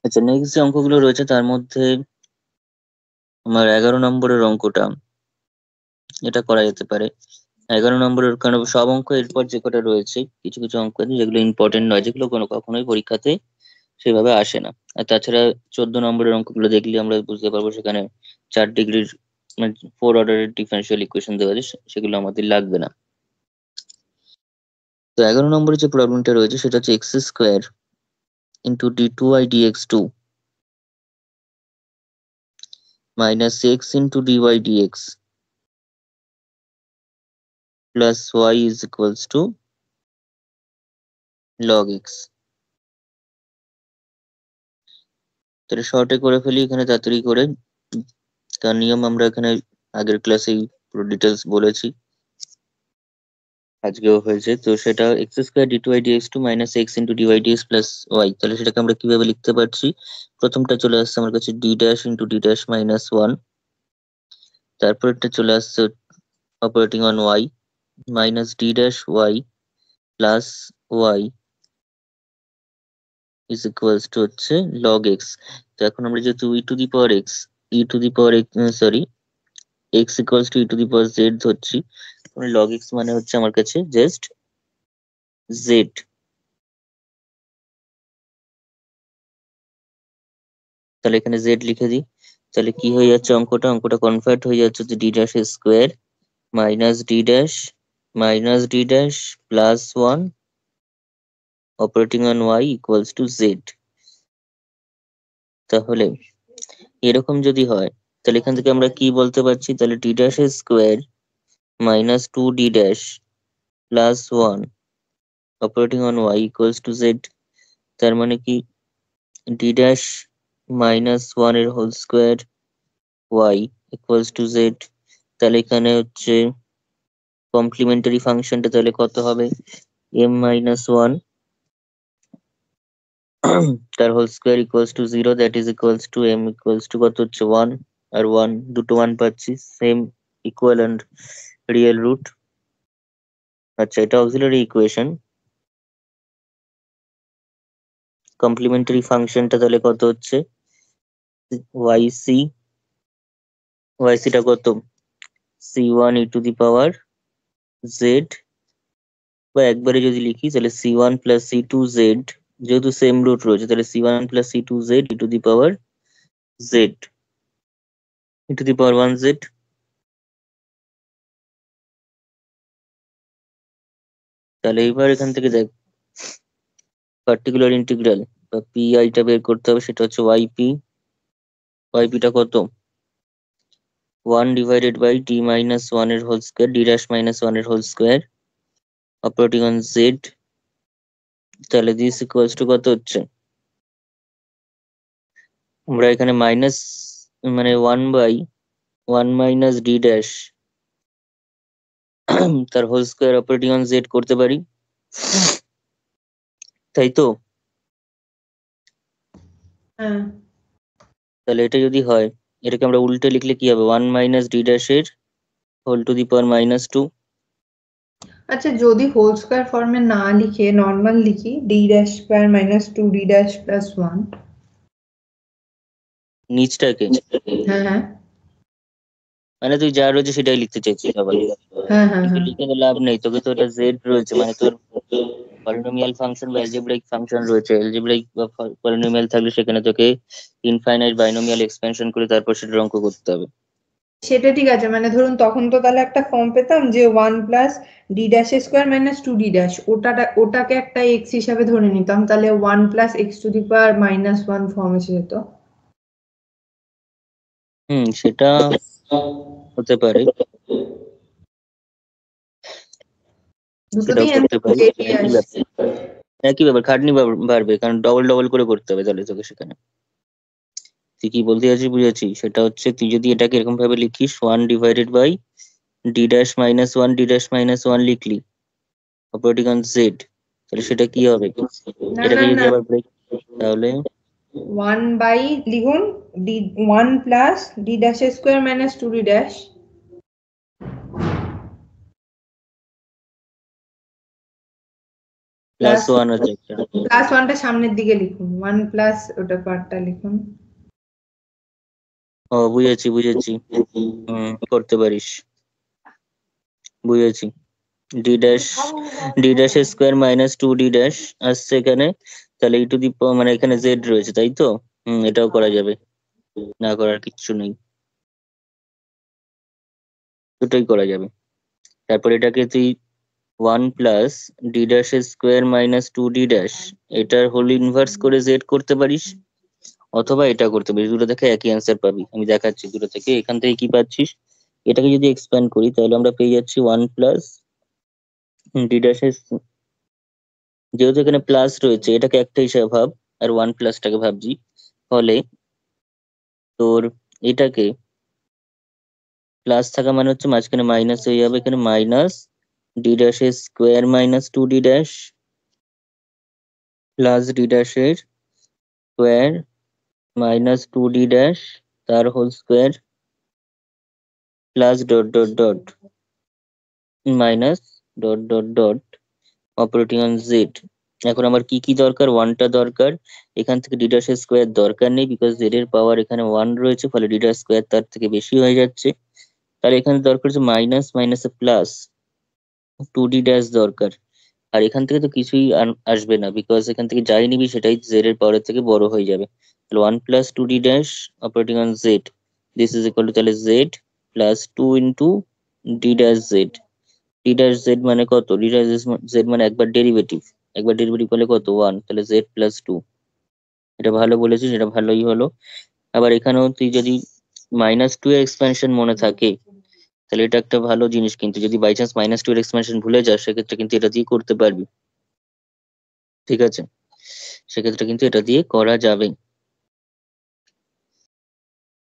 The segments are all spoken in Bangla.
আচ্ছা, নেক্সট যে অঙ্কগুলো রয়েছে তার মধ্যে আমার 11 নম্বরের অঙ্কটা, এটা করা যেতে পারে। 11 নম্বরের কারণ সব অঙ্ক এরপর যে কটা রয়েছে, কিছু কিছু অঙ্ক আছে যেগুলো ইম্পর্টেন্ট নয়, যেগুলো কখনোই পরীক্ষাতে সেভাবে আসে না। আর তাছাড়া 14 নম্বরের অঙ্কগুলো দেখলে আমরা বুঝতে পারবো সেখানে 4 ডিগ্রির মানে 4 অর্ডারের ডিফারেন্সিয়াল ইকুয়েশন দেওয়া আছে, সেগুলো আমাদের লাগবে না। তো 11 নম্বরের যে প্রবলেমটা রয়েছে সেটা হচ্ছে x square into d2y dx2 minus x into dy dx plus y is equals two log x। তাহলে শর্টে করে ফেলি এখানে তাড়াতাড়ি করে, তার নিয়ম আমরা এখানে আগের ক্লাসেই পুরো ডিটেলস বলেছি, আজকেও হয়েছে। তো সেটা X square d2y dx2 minus x into dy dx plus Y. তাহলে সেটাকে আমরা কিভাবে লিখতে পারছি? প্রথমটা চলে আসছে আমার কাছে d dash into d dash minus one, তারপরটা চলে আসছে operating on Y minus d dash Y plus Y is equals to হচ্ছে log x। তো এখন আমরা যেহেতু e to the power x, e to the power sorry x equals to e to the power z ধরছি, log x মানে হচ্ছে আমার কাছে জাস্ট z। তাহলে এখানে z লিখে দিই। তাহলে কি হয়ে যাচ্ছে অঙ্কটা? অঙ্কটা কনভার্ট হয়ে যাচ্ছে যে d dash square minus d dash plus one operating on y equals to z। তাহলে এরকম যদি হয় তাহলে এখান থেকে আমরা কি বলতে পারছি? তাহলে d dash square minus two d dash plus one operating on y equals to z। তার মানে কি d ড্যাশ মাইনাস ওয়ান এর whole square y equals to z। তাহলে এখানে হচ্ছে কমপ্লিমেন্টারি ফাংশনটা তাহলে কত হবে? m মাইনাস ওয়ান তার whole square equals to zero, that is equals to m equals to কত হচ্ছে ওয়ান, আর ওয়ান দুটো ওয়ান পাচ্ছি, same equal and real root. আচ্ছা, এটা অক্সিলারি ইকুয়েশন। কমপ্লিমেন্টারি ফাংশনটা তাহলে কত হচ্ছে? yc টা কত? c1 e to the power z, বা একবারে যদি লিখি তাহলে c1 প্লাস c2z, যেহেতু সেম রুট রয়েছে তাহলে c1 plus c2z e to the power z e to the power 1z। তাহলে এবার এখান থেকে দেখ পার্টিকুলার ইন্টিগ্রাল বা পিআইটা বের করতে হবে, সেটা হচ্ছে yp টা কত? 1/d-1 এর হোল স্কোয়ার d'-1 এর whole square operating on z। তাহলে দিস ইকুয়ালস টু কত হচ্ছে? আমরা এখানে মাইনাস মানে 1/1 মাইনাস d ড্যাশ তার whole square operating on z করতে পারি, তাই তো? হ্যাঁ। তাহলে এটা যদি হয়, এটাকে আমরা উল্টে লিখলে কি হবে? 1 মাইনাস d ড্যাশের whole to the power minus two. আচ্ছা, যদি হোল স্কয়ার ফর্মে না লিখে নর্মাল লিখি d dash square minus two d dash plus one. নিচটাকে হ্যাঁ হ্যাঁ মানে তুই যা রয়েছে সেটাই লিখতে চাইছিস সবাই, হ্যাঁ হ্যাঁ কিন্তু হ্যাঁ লিখে তো লাভ নেই, তোকে তো এটা জেড রয়েছে, মানে তোর পলিনোমিয়াল ফাংশন বা অ্যালজেব্রাইক ফাংশন রয়েছে। অ্যালজেব্রাইক বা পলিনোমিয়াল থাকলে সেখানে তোকে ইনফাইনাইট বাইনোমিয়াল এক্সপেনশন করে তারপর সেটার অঙ্ক করতে হবে। সেটা ঠিক আছে, মানে ধরুন তখন তো তাহলে একটা ফর্ম পেতাম যে one plus D dash square minus two D dash, ওটাকে একটা এক্স হিসাবে ধরে নিতাম, তাহলে one plus X to the power minus one form এসে যেত। সেটা হতে পারে, সেটাও দুটোতেই করতে পারি। বেরিয়ে একই আসছে। ব্যাপার, একই ব্যাপার, খাটনি বাড়বে, কারণ ডবল ডবল করে করতে হবে তাহলে তোকে সেখানে। তুই কি বলতে চাচ্ছিস বুঝেছি, সেটা হচ্ছে তুই যদি এটাকে এরকম ভাবে লিখিস 1/বাই d-1 লিখলি অপারেটিং অন জেড, তাহলে সেটা কি হবে? না এটাকে না যদি না, আবার ব্রেক, তাহলে ওয়ান বাই লিখুন D one plus D dash square minus two D dash. Plus one আছে একটা। প্লাস ওয়ানটা সামনের দিকে লিখুন, ওয়ান প্লাস ওটা পার্টটা লিখুন। ও বুঝেছি বুঝেছি, করতে পারিস, বুঝেছি। D dash square minus two D dash আসছে এখানে, তাহলে ই টু দি মানে এখানে জেড রয়েছে তাই তো, এটাও করা যাবে, না করার কিচ্ছু নেই, দুটোই করা যাবে। তারপর এটাকে তুই one plus D dash square minus two D dash এটার হোল ইনভার্স করে জেড করতে পারিস, অথবা এটা করতে পারিস, দুটো থেকে একই অ্যান্সার পাবি। আমি দেখাচ্ছি দুটো থেকে, এখান থেকে কি পাচ্ছিস, এটাকে যদি এক্সপ্যান্ড করি তাহলে আমরা পেয়ে যাচ্ছি ওয়ান প্লাস ডি ড্যাশ, যেহেতু এখানে প্লাস রয়েছে এটাকে একটা হিসাবে ভাব, আর ওয়ান প্লাসটাকে ভাবছি, ফলে তোর এটাকে প্লাস থাকা মানে হচ্ছে মাঝখানে মাইনাস হয়ে যাবে, এখানে মাইনাস ডি ড্যাশের square minus two D dash plus D ড্যাশের square minus two D dash তার whole square plus dot dot dot minus dot dot dot operating on Z. এখন আমার কি কি দরকার, ওয়ানটা দরকার, এখান থেকে ডি ড্যাশের স্কোয়ার দরকার নেই বিকজ জেড এর পাওয়ার এখানে ওয়ান রয়েছে, ফলে ডি ড্যাশ স্কোয়ার তার থেকে বেশি হয়ে যাচ্ছে। তাহলে এখানে দরকার হচ্ছে মাইনাস মাইনাসে প্লাস টু ডি ড্যাশ দরকার, আর এখান থেকে তো কিছুই আসবে না বিকজ এখান থেকে যাই নিবি সেটাই জেড এর পাওয়ারের থেকে বড় হয়ে যাবে। তাহলে one plus two D dash operating on Z, this is equal to তাহলে Z plus two into D dash Z. D dash Z মানে কত, ডি ড্যাশ জেড মানে একবার ডেরিভেটিভ করলে কত ওয়ান, তাহলে জেড প্লাস টু। এটা ভালো বলেছিস, এটা ভালোই হলো। আবার এখানেও তুই যদি মাইনাস টু এর এক্সপ্যানশন মনে থাকে তাহলে এটা একটা ভালো জিনিস, কিন্তু যদি বাই চান্স মাইনাস টু এর এক্সপ্যানশন ভুলে যাস সেক্ষেত্রে কিন্তু এটা দিয়ে করতে পারবি, ঠিক আছে, সেক্ষেত্রে কিন্তু এটা দিয়ে করা যাবে।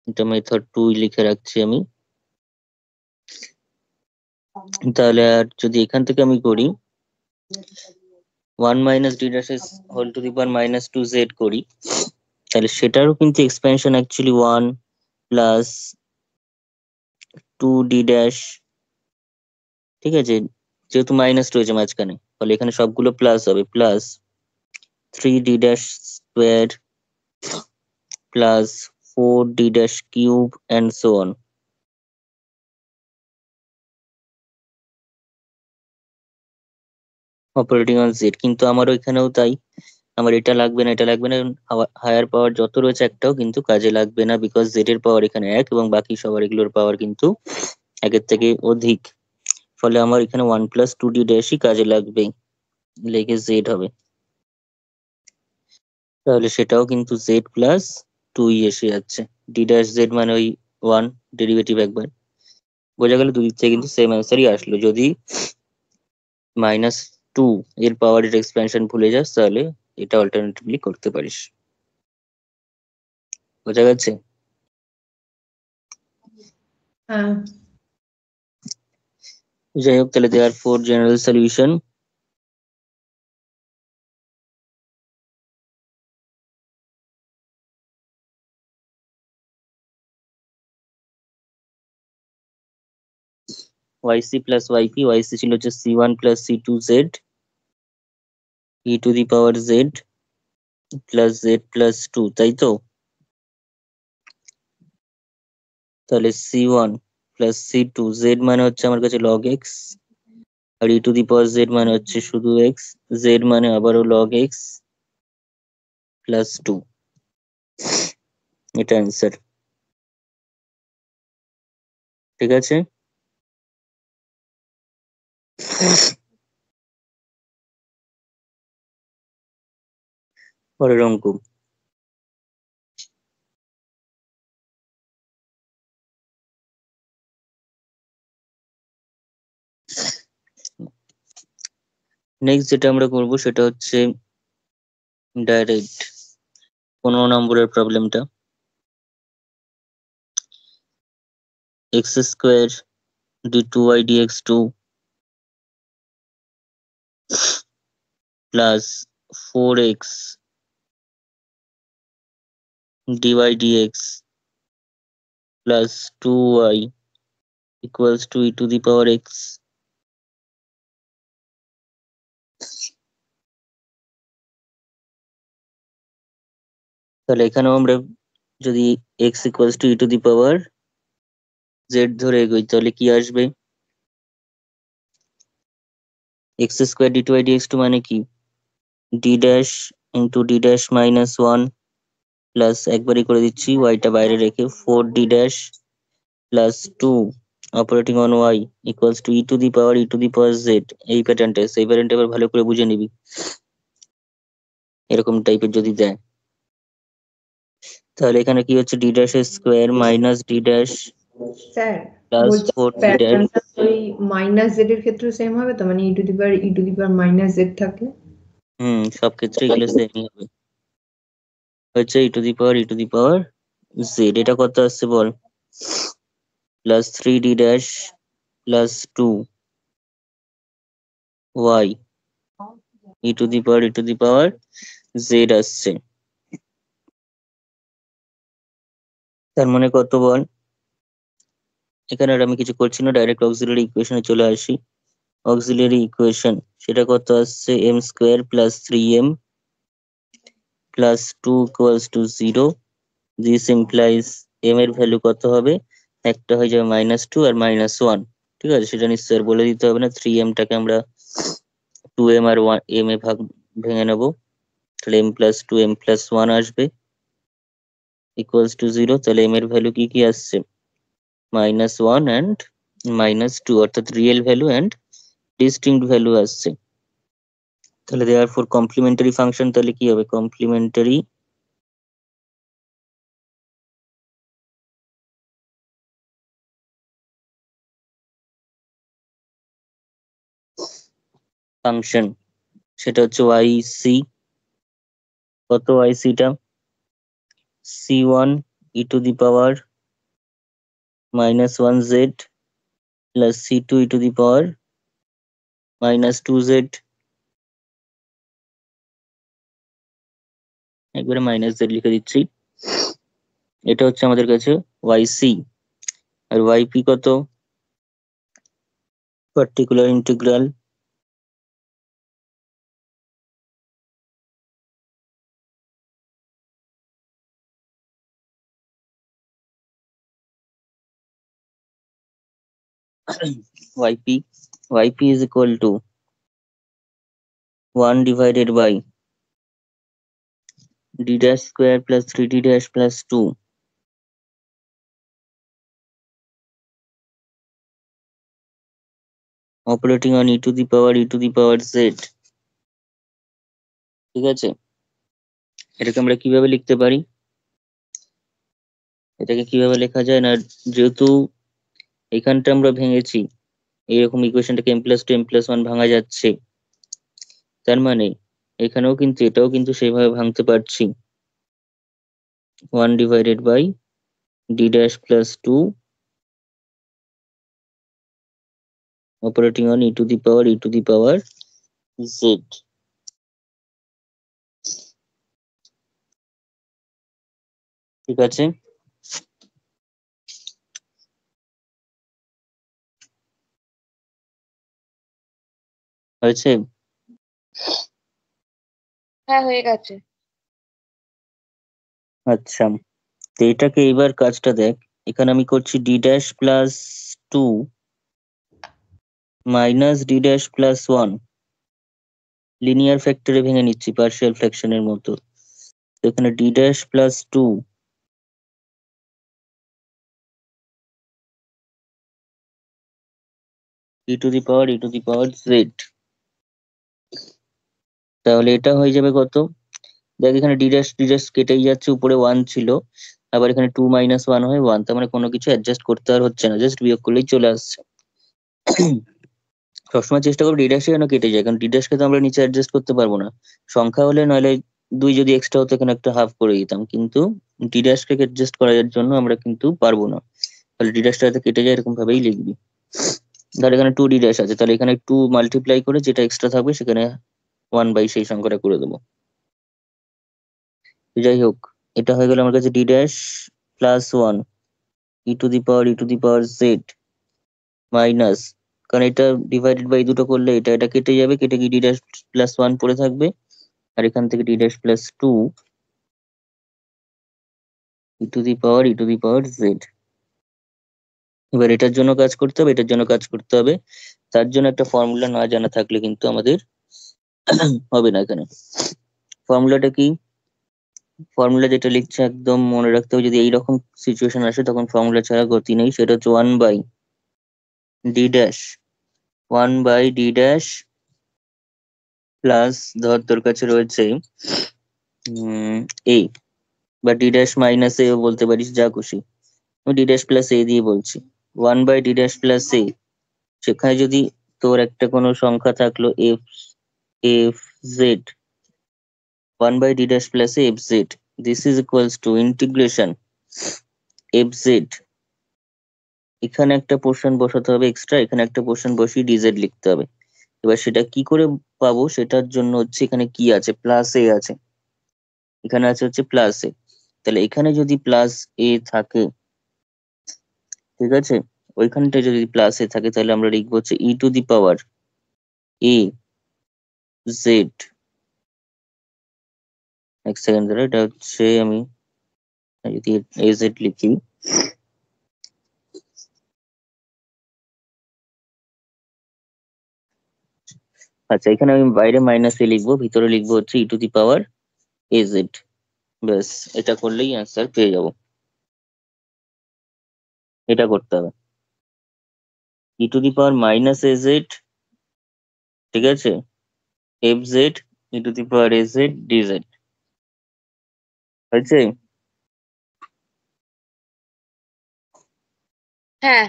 এটা মেথড টু লিখে রাখছি আমি। তাহলে আর যদি এখান থেকে আমি করি one minus D dash whole to the power minus two Z করি, তাহলে সেটারও কিন্তু expansion actually one plus two D dash, ঠিক আছে, যেহেতু মাইনাস রয়েছে মাঝখানে ফলে এখানে সবগুলো প্লাস হবে, plus three d dash square plus four D dash cube and so on. Operating on Z, কিন্তু আমারও এখানেও তাই, আমার এটা লাগবে না এটা লাগবে না, হায়ার পাওয়ার যত রয়েছে একটাও কিন্তু কাজে লাগবে না বিকজ জেড এর পাওয়ার এখানে এক এবং বাকি সবার এগুলোর পাওয়ার কিন্তু একের থেকে অধিক, ফলে আমার এখানে ওয়ান প্লাস টু ডি ড্যাশই কাজে লাগবে, লেগে জেড হবে, তাহলে সেটাও কিন্তু জেড প্লাস টুই এসে যাচ্ছে। ডি ড্যাশ জেড মানে ওই ওয়ান, ডেরিভেটিভ একবার, বোঝা গেল দুদিক থেকে কিন্তু সেম অ্যান্সারই আসলো। যদি মাইনাস টু এর পাওয়ারের এক্সপ্যানশন ভুলে যাস তাহলে এটা অল্টারনেটিভলি করতে পারিস, বোঝা গেছে? হ্যাঁ, যাই হোক, তাহলে therefore general solution yc plus yp, yc ছিল হচ্ছে c1 plus c2 z e to the power z plus z plus two, তাই তো? তাহলে c1 প্লাস c2, z মানে হচ্ছে আমার কাছে log x, আর e to the power z মানে হচ্ছে শুধু x, z মানে আবারও log x প্লাস টু, এটা অ্যান্সার, ঠিক আছে। পরের অঙ্ক, নেক্সট যেটা আমরা করব সেটা হচ্ছে ডাইরেক্ট 15 নম্বরের প্রবলেমটা, X square D two Y DX two plus four X DY DX plus two Y equals to E to the power X তাহলে এখানেও আমরা যদি x equals to E to the power Z ধরে এগোই তাহলে কি আসবে? x square D two by DX two মানে কি? D dash into D dash minus one plus একবারই করে দিচ্ছি ওয়াইটা বাইরে রেখে 4d dash plus 2 operating on Y equals to E to the power Z. এই প্যাটার্নটা সেই প্যাটার্নটা এবার ভালো করে বুঝে নিবি, এরকম টাইপের যদি দেয় তাহলে এখানে কি হচ্ছে? D dash square minus D dash sir plus বলছি 4d ড্যাশ। প্যাটার্নটা ওই মাইনাস জেড এর ক্ষেত্রে সেম হবে তো, মানে ই to the power minus Z থাকলে? সব ক্ষেত্রে এগুলো সেমই হবে। হচ্ছে ই টু দি পাওয়ার জেড। এটা কত আসছে বল? Plus 3d dash plus 2 Y E to the power Z আসছে। তার মানে কত বল? এখানে আর আমি কিছু করছি না, ডাইরেক্ট অক্সিলারি ইকুয়েশনে চলে আসি। অক্সিলারি ইকুয়েশন সেটা কত আসছে? M square plus 3m plus 2 equals to 0। This implies M এর ভ্যালু কত হবে? একটা হয়ে যাবে -2 আর -1। ঠিক আছে, সেটা নিশ্চয় আর বলে দিতে হবে না। 3m টাকে আমরা 2m আর 1m এ ভেঙে নেব, তাহলে m প্লাস 2m প্লাস 1 আসবে ইকুয়ালস টু 0। তাহলে m এর ভ্যালু কি কি আসছে? -1 অ্যান্ড -2, অর্থাৎ real value and distinct value আসছে। তাহলে দেয়ারফর কমপ্লিমেন্টারি ফাংশন তাহলে কি হবে? কমপ্লিমেন্টারি ফাংশন সেটা হচ্ছে ওয়াই সি। কত ওয়াই সিটা? c1 E to the power -1z plus c2 E to the power -2z। একবারে -z লিখে দিচ্ছি। এটা হচ্ছে আমাদের কাছে ওয়াই সি। আর ওয়াই পি কত? Particular integral yp is equal to 1 divided by d dash square plus 3d dash plus 2 operating on e to the power z। ঠিক আছে, এটাকে আমরা কিভাবে লিখতে পারি? এটাকে কিভাবে লেখা যায় না, যেহেতু এখানটা আমরা ভেঙেছি, এইরকম ইকুয়েশনটাকে m+2 m+1 ভাঙা যাচ্ছে, তার মানে এখানেও কিন্তু এটাও কিন্তু সেইভাবে ভাঙতে পারছি। 1 divided by d dash plus 2 operating on e to the power z। ঠিক আছে, হয়েছে? হ্যাঁ হয়ে গেছে। আচ্ছা, তো এটাকে এবার কাজটা দেখ। এখানে আমি করছি d dash plus 2 minus d dash plus 1, linear ফ্যাক্টরে ভেঙে নিচ্ছি পার্শিয়াল ফ্র্যাকশনের মতো। তো এখানে d dash plus 2 e to the power z। তাহলে এটা হয়ে যাবে কত? দেখ এখানে d ড্যাশ কেটেই যাচ্ছে, উপরে 1 ছিল, আবার এখানে 2 - 1 হয়ে 1, তার মানে কোনো কিছু অ্যাডজাস্ট করতে আর হচ্ছে না, জাস্ট বিয়োগ করলেই চলে আসছে। সবসময় চেষ্টা করবো ডি ড্যাশে যেন কেটে যায়, কারণ ডি ড্যাশকে তো আমরা নিচে অ্যাডজাস্ট করতে পারবো না। সংখ্যা হলে নইলে 2 যদি এক্সট্রা হতো এখানে একটা হাফ করে দিতাম, কিন্তু ডি ড্যাশকে অ্যাডজাস্ট করার জন্য আমরা কিন্তু পারবো না। তাহলে ডি ড্যাশটা যাতে কেটে যায় এরকম ভাবেই লিখবি। তাহলে এখানে 2 ডি ড্যাশ আছে, তাহলে এখানে 2 মাল্টিপ্লাই করে যেটা এক্সট্রা থাকবে সেখানে 1 বাই সেই সংখ্যাটা করে দেবো। যাই হোক, এটা হয়ে গেল আমার কাছে D dash plus 1 E to the power z minus, কারণ এটা ডিভাইডেড বাই দুটো করলে এটা কেটে যাবে, কেটে গিয়ে ডি ড্যাশ প্লাস 1 পড়ে থাকবে, আর এখান থেকে d dash plus 2 e to the power z। এবার এটার জন্য কাজ করতে হবে, এটার জন্য কাজ করতে হবে, তার জন্য একটা ফর্মুলা না জানা থাকলে কিন্তু আমাদের হবে না এখানে। ফর্মুলাটা কি? ফর্মুলা যেটা লিখছে একদম মনে রাখতে হবে, যদি এইরকম সিচুয়েশন আসে তখন ফর্মুলা ছাড়া গতি নেই। সেটা হচ্ছে 1/d' 1/d' প্লাস ধর তোর কাছে রয়েছে a বা d' মাইনাস এ বলতে পারিস, যা খুশি। আমি d' প্লাস a দিয়ে বলছি। 1/d' প্লাস a, সেখানে যদি তোর একটা কোনো সংখ্যা থাকলো f z, 1/d' plus f z, this is equals to integration f z। এখানে একটা পোর্শন বসাতে হবে এক্সট্রা, এখানে একটা পোর্শন বসিয়ে dz লিখতে হবে। এবার সেটা কি করে পাবো, সেটার জন্য হচ্ছে এখানে কি আছে, প্লাস এ আছে, এখানে আছে হচ্ছে প্লাস এ। তাহলে এখানে যদি প্লাস এ থাকে, ঠিক আছে, ওইখানটা যদি প্লাস এ থাকে তাহলে আমরা লিখবো হচ্ছে ই to the power A Z. এক সেকেন্ড ধরে, এটা হচ্ছে আমি যদি এ জেড লিখি, আচ্ছা এখানে আমি বাইরে মাইনাস এ লিখবো, ভিতরে লিখবো হচ্ছে ই to the power A Z. ব্যাস, এটা করলেই অ্যান্সার পেয়ে যাব। এটা করতে হবে, ই to the power minus A Z, ঠিক আছে, F Z E to the power A Z D Z. হয়েছে? হ্যাঁ।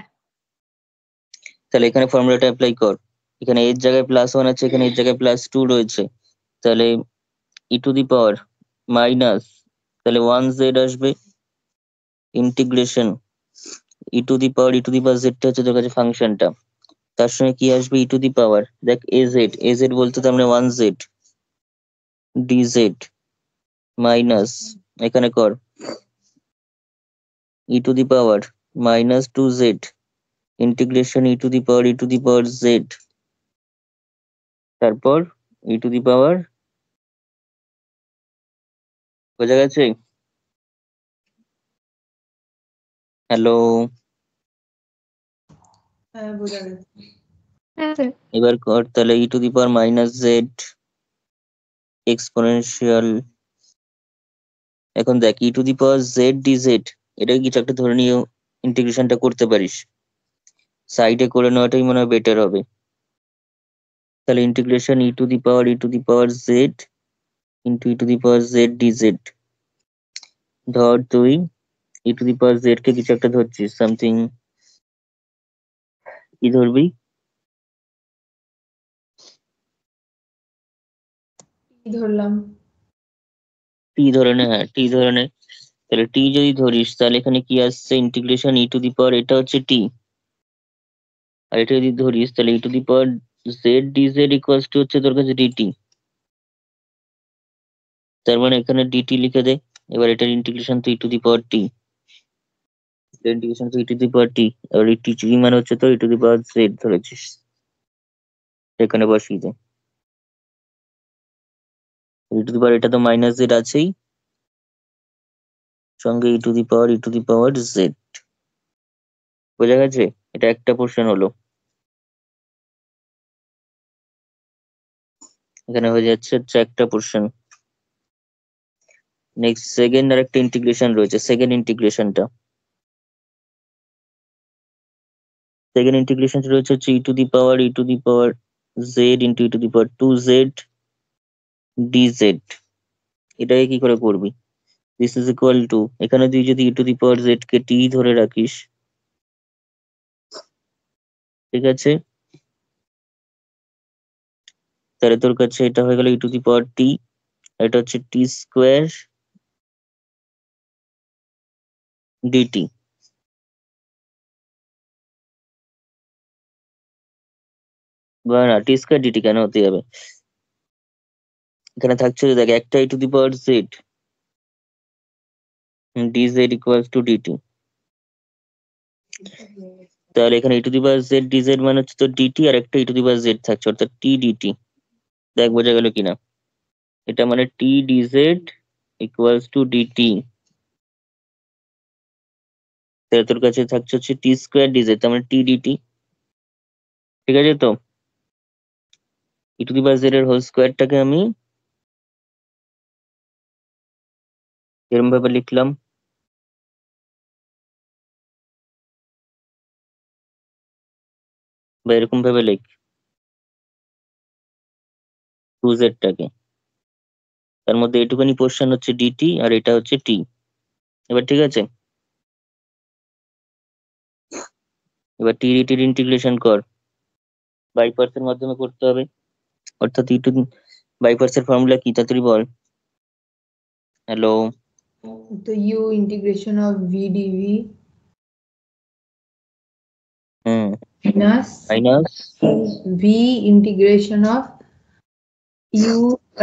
তাহলে এখানে ফর্মুলাটা অ্যাপ্লাই কর। এখানে এর জায়গায় প্লাস ওয়ান আছে, এখানে এর জায়গায় প্লাস টু রয়েছে, তাহলে ই টু দি পাওয়ার মাইনাস, তাহলে 1z আসবে, ইন্টিগ্রেশন ই টু দি পাওয়ার জেডটা হচ্ছে তোর কাছে ফাংশনটা, তার সঙ্গে কি আসবে ই টু দি পাওয়ার, দেখ এ জেড বলতে তার মানে 1z dz মাইনাস, এখানে কর E to the power minus 2z integration E to the power Z, তারপর ই টু দি পাওয়ার, বোঝা গেছে? হ্যালো, হ্যাঁ বোঝা গেছে। এবার কর তাহলে ই to the power minus Z exponential. এখন দেখ E to the power Z DZ, এটাকে কিছু একটা ধরে নিয়ে ইন্টিগ্রেশনটা করতে পারিস, সাইডে করে নেওয়াটাই মনে হয় বেটার হবে। তাহলে integration E to the power Z into E to the power Z DZ. ধর তুই ই টু দি পাওয়ার জেড কে কিছু একটা ধরছিস, সামথিং, কি ধরবি? কি ধরলাম? টি ধরে নে, হ্যাঁ টি ধরে নে। তাহলে টি যদি ধরিস তাহলে এখানে কি আসছে, ইন্টিগ্রেশন ই টু দি পাওয়ার, এটা হচ্ছে টি, আর এটা যদি ধরিস তাহলে ই to the power Z DZ equals to হচ্ছে তোর কাছে ডিটি। তার মানে এখানে ডিটি লিখে দে। এবার এটার ইন্টিগ্রেশন তো e to the power T, integration তো e to the power t, আর এই টি মানে হচ্ছে তো e to the power Z ধরেছিস, এখানে বসিয়ে দে। ই টু দি পাওয়ার, এটা তো মাইনাস জেড আছেই, সঙ্গে ই টু দি পাওয়ার জেড। বোঝা গেছে? এটা একটা পোর্শন হলো, এখানে হয়ে যাচ্ছে হচ্ছে একটা পোর্শন। নেক্সট সেকেন্ড আর একটা ইন্টিগ্রেশন রয়েছে, সেকেন্ড ইন্টিগ্রেশন রয়েছে হচ্ছে ই to the power Z into E to the power 2z DZ. এটাকে কি করে করবি? দিস ইজ ইকুয়াল টু, এখানে তুই যদি ই টু দি পাওয়ার জেড কে টি ধরে রাখিস, ঠিক আছে, তাহলে তোর কাছে এটা হয়ে গেল ই টু দি পাওয়ার টি, এটা হচ্ছে টি স্কোয়ার ডিটি। বা না, টি স্কোয়ার ডিটি কেন হতে যাবে, এখানে থাকছে যে দেখ একটা e to the power Z DZ equals to d t, তাহলে এখানে e to the power Z d z মানে হচ্ছে তো ডিটি, আর একটা e to the power Z থাকছে অর্থাৎ টি ডিটি। দেখ বোঝা গেল কিনা, এটা মানে টি ডিজেড ইকুয়ালস টু ডিটি। তাহলে তোর কাছে থাকছে হচ্ছে টি স্কোয়ার ডিজেড, তার মানে টি ডিটি। ঠিক আছে তো, e to the power Z এর হোল স্কোয়ারটাকে আমি এরকম ভাবে লিখলাম, বা এরকম ভাবে লিখ টু জেডটাকে, তার মধ্যে এইটুখানি পোর্শন হচ্ছে ডিটি আর এটা হচ্ছে টি। এবার ঠিক আছে, এবার টি ডিটির ইন্টিগ্রেশন কর, বাই পার্টসের মাধ্যমে করতে হবে, অর্থাৎ ই টু বাই পার্টসের ফর্মুলা কি তাড়াতাড়ি বল। হ্যালো, তো u integration of v dv hmm, minus minus, v integration of u,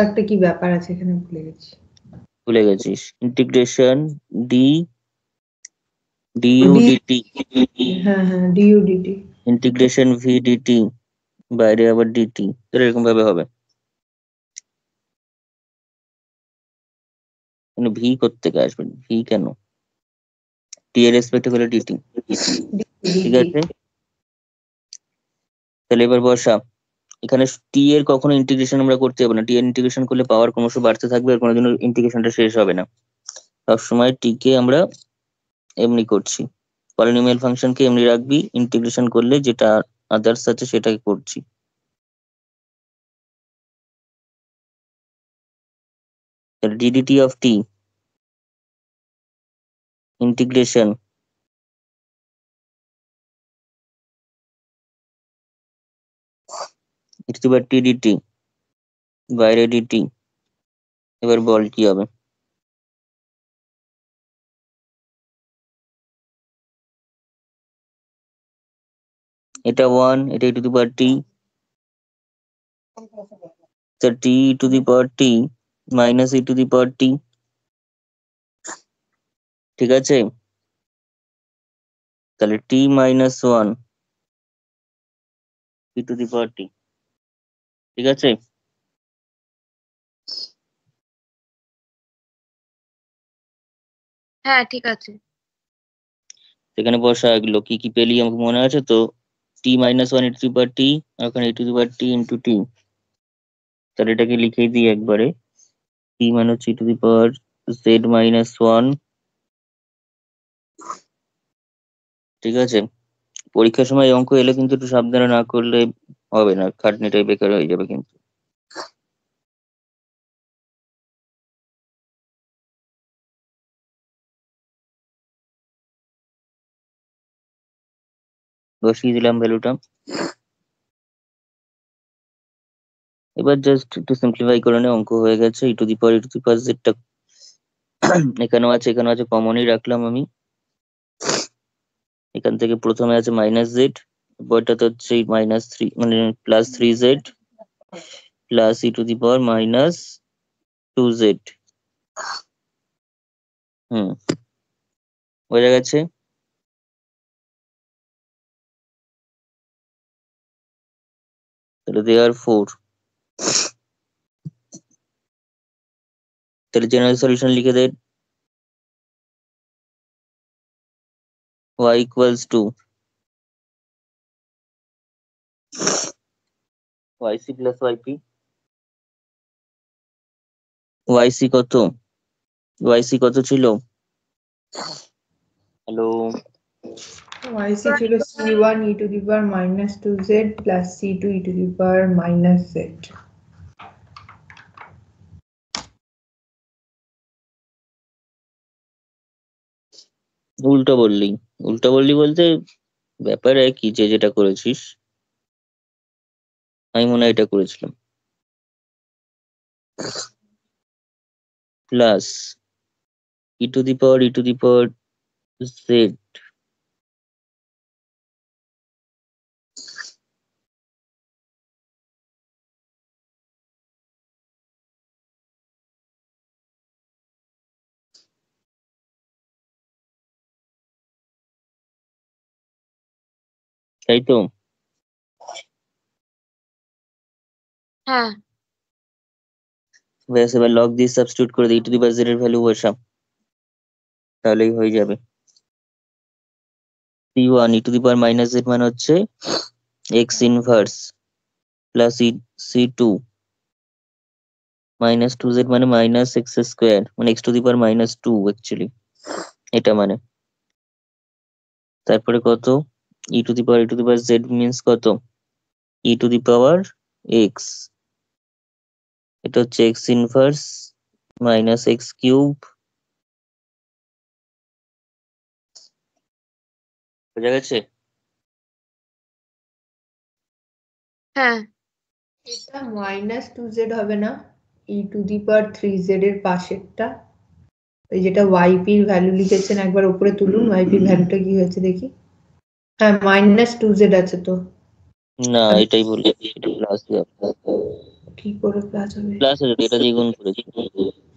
একটা কি ব্যাপার আছে এখানে ভুলে গেছি। ভুলে গেছিস, integration D DU d, DT, হ্যাঁ হ্যাঁ du dt। Integration V DT, বাইরে আবার ডিটি, এরকম ভাবে হবে। মানে ভি থেকে আসবে, ভি কেন, টি এর রেসপেক্টে হলে ডিটি। ঠিক dt আছে, তাহলে এবার বসা, এখানে টি এর কখনো ইন্টিগ্রেশন আমরা করতে হবে না, টি এর ইন্টিগ্রেশন করলে পাওয়ার ক্রমশ বাড়তে থাকবে আর কোনোদিনও ইন্টিগ্রেশনটা শেষ হবে না। সবসময় টি কে আমরা এমনি করছি, পলিনোমিয়াল ফাংশনকে এমনি রাখবি, ইন্টিগ্রেশন করলে যেটা আদার্স আছে সেটাকে করছি। তাহলে ডিডিটি অফ টি ইন্টিগ্রেশন এবার টি ডিটি, বাইরে ডিটি, এবার বল কি হবে। এটা ওয়ান, এটা e to the power t, t to the power t minus e to the power t. ঠিক আছে, তাহলে t minus one e to the power t. ঠিক আছে, হ্যাঁ ঠিক আছে। সেখানে বসা এগুলো কি কি পেলি আমাকে মনে আছে তো, t minus one e to the power t, আর ওখানে e to the power T into T. তাহলে এটাকে লিখেই দিই একবারে, টি মানে হচ্ছে ই to the power z minus one. ঠিক আছে, পরীক্ষার সময় এই অঙ্ক এলে কিন্তু একটু সাবধানে না করলে হবে না, খাটনিটাই বেকার হয়ে যাবে কিন্তু। বসিয়ে দিলাম ভ্যালুটা, এবার জাস্ট একটু সিম্পলিফাই করে নে, অঙ্ক হয়ে গেছে। ই টু দি পাওয়ার জেডটা এখানেও আছে, এখানেও আছে, কমনই রাখলাম আমি। এখান থেকে প্রথমে আছে মাইনাস জেড, পরটাতে হচ্ছে মাইনাস থ্রি মানে plus three z plus E to the power minus two z. হুম, বোঝা গেছে। তাহলে দেয়ার ফোর, তাহলে জেনারেল সলিউশন লিখে দে, y equals to yc plus yp। yc কত, yc কত ছিল, হ্যালো, yc ছিল c1 e to the power minus 2z plus c2 e to the power minus z। উল্টো বললি, উল্টো বললি বলতে ব্যাপার একই, যে যেটা করেছিস, আমি মনে হয় এটা করেছিলাম, plus E to the power Z তাই তো। হ্যাঁ ব্যাস, এবার লগ দিয়ে সাবস্টিটিউট করে দিই, ই টু দি পাওয়ার জেড এর ভ্যালু বসা, তাহলেই হয়ে যাবে। c1 e to the power minus z মানে হচ্ছে x inverse plus c2 minus 2z মানে মাইনাস x স্কোয়ার মানে x two the power minus 2 actually এটা মানে তারপরে কত e to the power z means কত e to the power x এটা হচ্ছে x inverse minus x cube বোঝা গেছে? হ্যাঁ এটা -2z হবে না, e⁻3z এর পাশেরটা, ওই যেটা yp এর ভ্যালু লিখেছেন একবার উপরে তুলুন, yp এর ভ্যালুটা কি হয়েছে দেখি। হ্যাঁ -2z আছে তো। না এটাই বলি, এটা প্লাস কি করে প্লাস হবে? প্লাস এটা দিয়ে গুণ করেছি।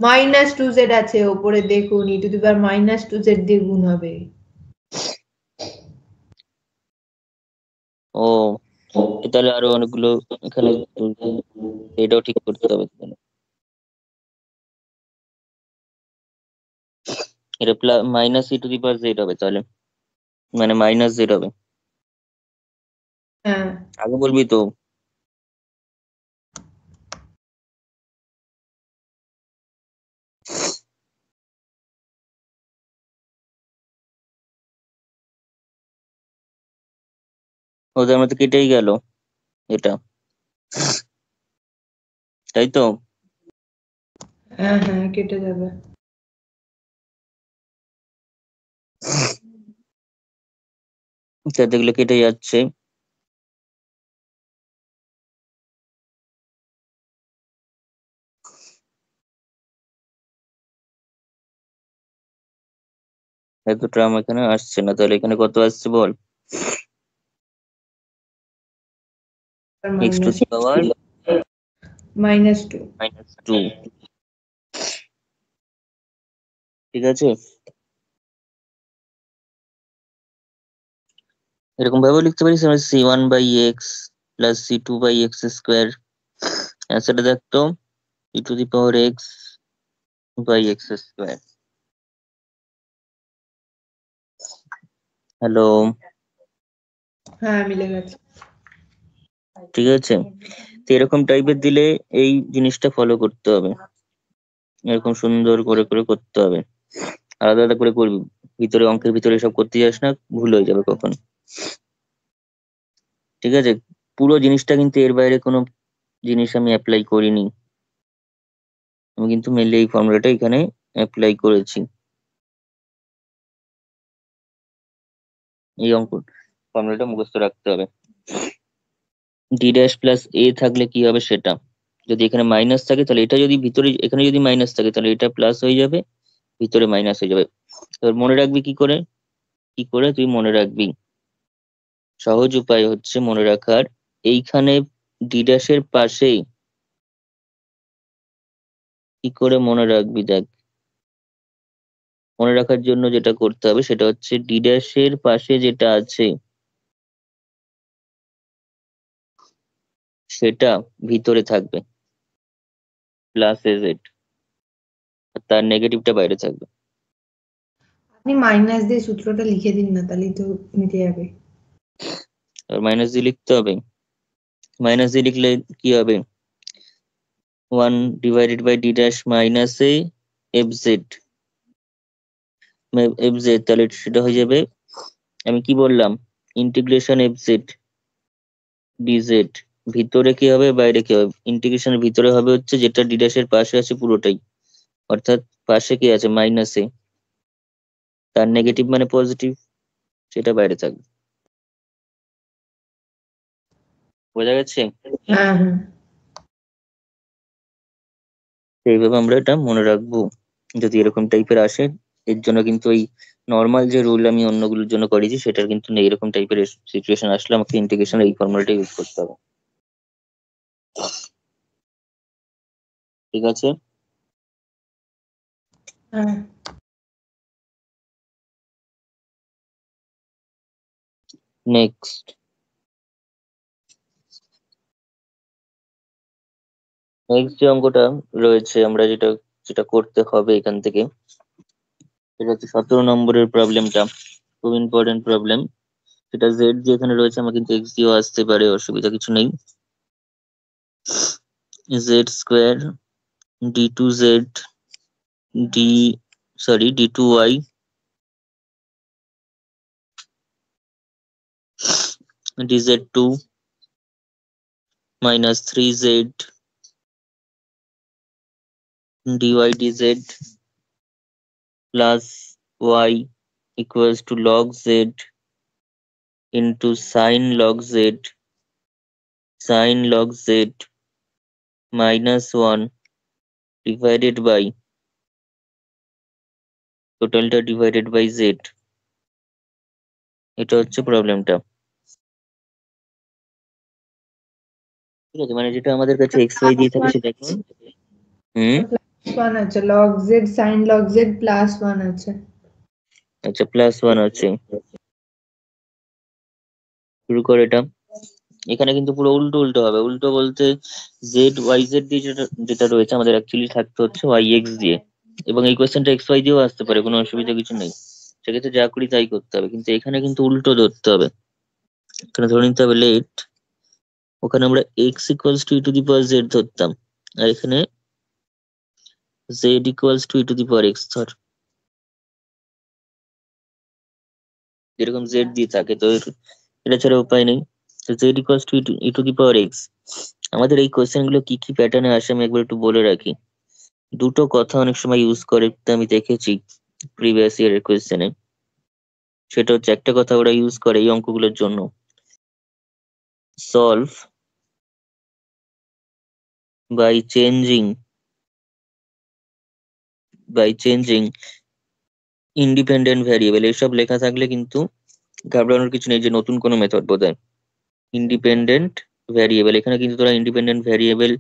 -2z আছে উপরে দেখুন, e⁻2z দিয়ে গুণ হবে। ও তাহলে আরো অনেকগুলো এখানে এটাও ঠিক করতে হবে এখানে। এটা minus e to the power z হবে তাহলে, মানে মাইনাস z হবে। হ্যাঁ আগে বলবি তো। ওদের মধ্যে কেটেই গেল এটা, তাই তো? হ্যাঁ হ্যাঁ কেটে যাবে। দেখলে কেটে যাচ্ছে। এত ট্রাম এখানে আসছে না, তাহলে এখানে কত আসছে বল? x টু দি পাওয়ার -2। -2 ঠিক আছে। এরকম ভাবে লিখতে পারিস আমরা c1/x প্লাস c2/x স্কোয়ার। অ্যান্সারটা দেখতো e to the power x by x square. Hello, হ্যাঁ মিলে গেছে। ঠিক আছে। তো এরকম টাইপের দিলে এই জিনিসটা ফলো করতে হবে, এরকম সুন্দর করে করে করতে হবে, আলাদা আলাদা করে করবি। ভিতরে অঙ্কের ভিতরে সব করতে যাস না, ভুল হয়ে যাবে কখন। ঠিক আছে, পুরো জিনিসটা কিন্তু এর বাইরে কোনো জিনিস আমি অ্যাপ্লাই করিনি, আমি কিন্তু মেনলি এই ফর্মুলাটা এখানে অ্যাপ্লাই করেছি। এই অঙ্ক ফর্মুলাটা মুখস্থ রাখতে হবে। ডি ড্যাশ প্লাস এ থাকলে কি হবে সেটা, যদি এখানে মাইনাস থাকে তাহলে এটা যদি ভিতরে, এখানে যদি মাইনাস থাকে তাহলে এটা প্লাস হয়ে যাবে, ভিতরে মাইনাস হয়ে যাবে। এবার মনে রাখবি কি করে, কি করে তুই মনে রাখবি? সহজ উপায় হচ্ছে মনে রাখার, এইখানে ডি ড্যাশের পাশে কি করে মনে রাখবি দেখ। মনে রাখার জন্য যেটা করতে হবে সেটা হচ্ছে ডি ড্যাশের পাশে যেটা আছে সেটা ভিতরে থাকবে প্লাস এজেড, তার নেগেটিভটা বাইরে থাকবে। আপনি মাইনাস দিয়ে সূত্রটা লিখে দিন না, তাহলেই তো মিটে যাবে। আর মাইনাস দিয়ে লিখতে হবে, মাইনাস দিয়ে লিখলে কি হবে, 1/d dash minus A F Z, তাহলে সেটা হয়ে যাবে, আমি কি বললাম, ইন্টিগ্রেশন এফ জেড ডিজেড। ভিতরে কি হবে বাইরে কি হবে, ইন্টিগ্রেশনের ভিতরে হবে হচ্ছে যেটা ডি ড্যাশের পাশে আছে পুরোটাই, অর্থাৎ পাশে কি আছে মাইনাসে, তার নেগেটিভ মানে পজিটিভ, সেটা বাইরে থাকবে। বোঝা গেছে? হ্যাঁ হ্যাঁ এইভাবে আমরা এটা মনে রাখবো যদি এরকম টাইপের আসে। এর জন্য কিন্তু ওই নর্মাল যে রুল আমি অন্যগুলোর জন্য করেছি সেটার কিন্তু নেই, এরকম টাইপের সিচুয়েশন আসলে আমাকে ইন্টিগ্রেশন এই ফর্মুলাটা ইউজ করতে হবে। ঠিক আছে। হ্যাঁ। নেক্সট যে অঙ্কটা রয়েছে আমরা যেটা যেটা করতে হবে এখান থেকে, সেটা হচ্ছে 17 নম্বরের প্রবলেমটা, খুব ইম্পর্টেন্ট প্রবলেম। সেটা জেড দিয়ে এখানে রয়েছে, আমার কিন্তু এক্স দিয়েও আসতে পারে, অসুবিধা কিছু নেই। Z square D two Z D two Y dz2 minus 3z dy dz plus y equals to log z into sin log z minus 1 divided by totalটা divided by z। এটা হচ্ছে প্রবলেমটা। ঠিক আছে, মানে যেটা আমাদের কাছে এক্স ওয়াই দিয়ে থাকে সেটা কি? +1 আছে, log z sin log z +1 আছে। আচ্ছা, +1 আছে। শুরু করে এটা। এখানে কিন্তু পুরো উল্টো উল্টো হবে। উল্টো বলতে জেড ওয়াই জেড দিয়ে যেটা যেটা রয়েছে আমাদের অ্যাকচুয়ালি থাকতে হচ্ছে ওয়াই এক্স দিয়ে, এবং এই কোয়েশ্চেনটা এক্স ওয়াই দিয়েও আসতে পারে, কোনো অসুবিধা কিছু নেই। সেক্ষেত্রে যা করি তাই করতে হবে, কিন্তু এখানে কিন্তু উল্টো ধরতে হবে। এখানে ধরে নিতে হবে লেট, ওখানে আমরা x equals to E to the power Z ধরতাম, আর এখানে Z equals to E to the power x ধর। এরকম জেড দিয়ে থাকে তো এটা ছাড়া উপায় নেই। তো Z equals to E to the power x. আমাদের এই কোয়েশ্চেন গুলো কি কি প্যাটার্নে আসে আমি একবার একটু বলে রাখি। দুটো কথা অনেক সময় ইউজ করে আমি দেখেছি প্রিভিয়াস ইয়ারের কোয়েশ্চেনে। সেটা হচ্ছে, একটা কথা ওরা ইউজ করে এই অঙ্কগুলোর জন্য, solve by changing independent variable. এইসব লেখা থাকলে কিন্তু ঘাবড়ানোর কিছু নেই যে নতুন কোনো মেথড বোধহয়। ইন্ডিপেন্ডেন্ট ভ্যারিয়েবল, এখানে কিন্তু তোরা ইন্ডিপেন্ডেন্ট ভ্যারিয়েবল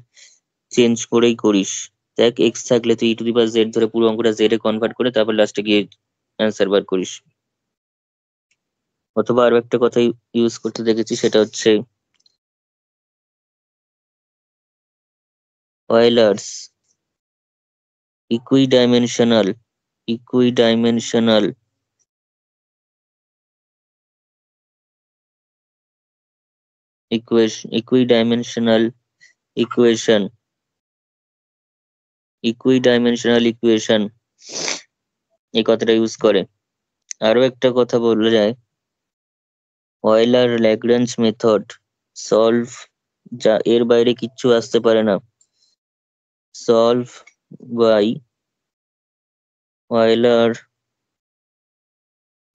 চেঞ্জ করেই করিস। দেখ এক্স থাকলে তুই ই টু দি পাওয়ার জেড ধরে পুরো অঙ্কটা জেড এ কনভার্ট করে তারপর লাস্টে গিয়ে অ্যান্সার বার করিস। অথবা আরো একটা কথা ইউজ করতে দেখেছি, সেটা হচ্ছে অয়েলার্স ইকুইডাইমেনশনাল ইকুইডাইমেনশনাল ইকুইডাইমেনশনাল ইকুয়েশন এই কথাটা ইউজ করে। আরো একটা কথা বলা যায়, অয়েলার ল্যাগ্রাঞ্জ মেথড সলভ, যা এর বাইরে কিচ্ছু আসতে পারে না, solve by Euler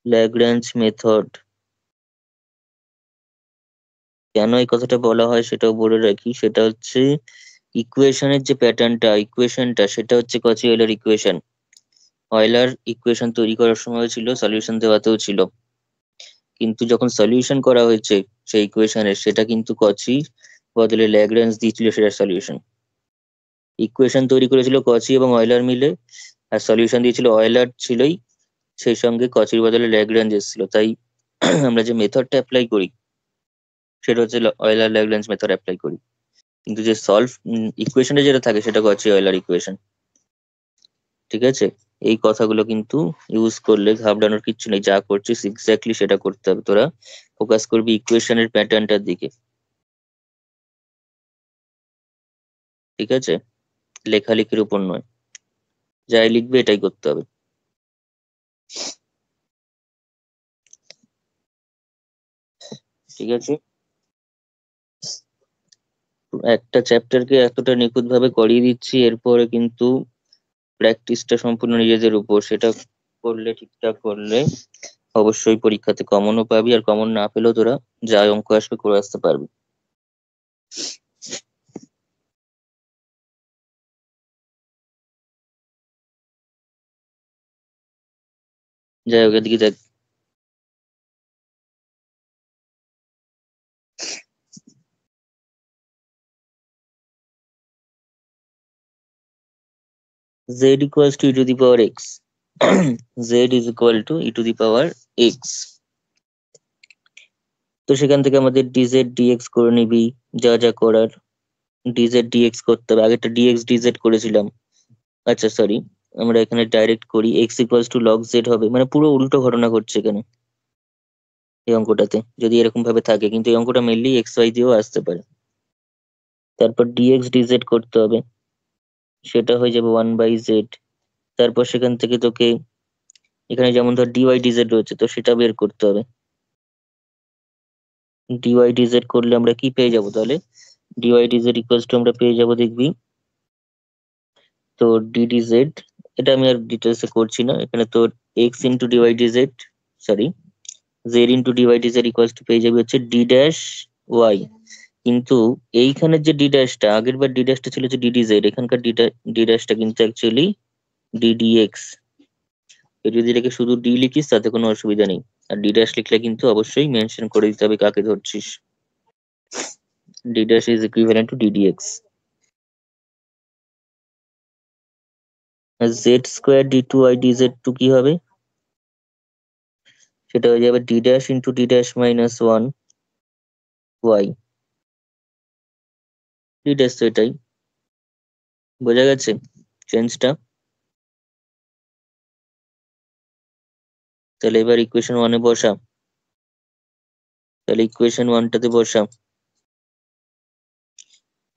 Lagrange method. কেন এই কথাটা বলা হয় সেটাও বলে রাখি, সেটা হচ্ছে ইকুয়েশনের যে ইকুয়েশনটা সেটা হচ্ছে কচি অয়েলার ইকুয়েশন। অয়েলার ইকুয়েশন তৈরি করার সময় ছিল, সলিউশন দেওয়াতেও ছিল, কিন্তু যখন সলিউশন করা হয়েছে সেই ইকুয়েশনের, সেটা কিন্তু কচি বদলে ল্যাগ্রাঞ্জ দিয়েছিল সেটা সলিউশন। ইকুয়েশন তৈরি করেছিল কচি এবং অয়েলার মিলে, আর সলিউশন দিয়েছিল অয়েলার ছিলই, সেই সঙ্গে কচির বদলে ল্যাগ্রাঞ্জ এসেছিল। তাই আমরা যে মেথডটা অ্যাপ্লাই করি সেটা হচ্ছে অয়েলার ল্যাগ্রাঞ্জ মেথড অ্যাপ্লাই করি, কিন্তু যে সলভ ইকুয়েশনে যেটা থাকে সেটা কচি অয়েলার ইকুয়েশন। ঠিক আছে, এই কথাগুলো কিন্তু ইউজ করলে ঘাবড়ানোর কিচ্ছু নেই, যা করছিস এক্স্যাক্টলি সেটা করতে হবে। তোরা ফোকাস করবি ইকুয়েশনের প্যাটার্নটার দিকে। ঠিক আছে, লেখালেখির উপর নয়, যাই লিখবে এটাই করতে হবে। ঠিক আছে, একটা চ্যাপ্টারকে এতটা নিখুঁত ভাবে করিয়ে দিচ্ছি, এরপরে কিন্তু প্র্যাকটিসটা সম্পূর্ণ নিজেদের উপর। সেটা করলে, ঠিকঠাক করলে অবশ্যই পরীক্ষাতে কমনও পাবি, আর কমন না পেলেও তোরা যা অঙ্ক আসবে করে আসতে পারবি। যাই হোক, এদিকে দেখ, z equals to e to the power x z is equal to e to the power x। তো সেখান থেকে আমাদের dz dx করে নিবি, যা যা করার। dz dx করতে হবে, আগেরটা dx dz করেছিলাম। আচ্ছা সরি, আমরা এখানে ডাইরেক্ট করি, x equals to log z হবে, মানে পুরো উল্টো ঘটনা ঘটছে এখানে। এই অঙ্কটাতে যদি এরকম ভাবে থাকে, কিন্তু এই অঙ্কটা মেনলি এক্স ওয়াই দিয়েও আসতে পারে। তারপর ডিএক্স ডিজেড করতে হবে, সেটা হয়ে যাবে 1/z। তারপর সেখান থেকে তোকে এখানে যেমন ধর ডিওয়াই ডিজেড রয়েছে, তো সেটা বের করতে হবে। ডিওয়াই ডিজেড করলে আমরা কি পেয়ে যাব তাহলে? ডিওয়াই ডিজেড ইকুয়ালস টু আমরা পেয়ে যাব, দেখবি তো ডিডিজেড, এটা আমি আর ডিটেলসে করছি না, এখানে তো X into DY DZ, sorry Z into DY DZ equals to পেয়ে যাবে হচ্ছে ডি ড্যাশ ওয়াই। কিন্তু এইখানের যে ডি ড্যাশটা, আগের বার ডি ড্যাশটা ছিল যে ডিডিজেড, এখানকার ডি ড্যাশটা কিন্তু অ্যাকচুয়ালি ডিডিএক্স। যদি এটাকে শুধু ডি লিখিস তাতে কোনো অসুবিধা নেই, আর ডি ড্যাশ লিখলে কিন্তু অবশ্যই মেনশন করে দিতে হবে কাকে ধরছিস। D dash is equivalent to d d x. আর z square D two y d z two কি হবে? সেটা হয়ে যাবে d dash into D dash minus one y. D dash তো এটাই, বোঝা গেছে চেঞ্জটা? তাহলে এবার ইকুয়েশন ওয়ানে বসা, তাহলে ইকুয়েশন ওয়ানটাতে বসা।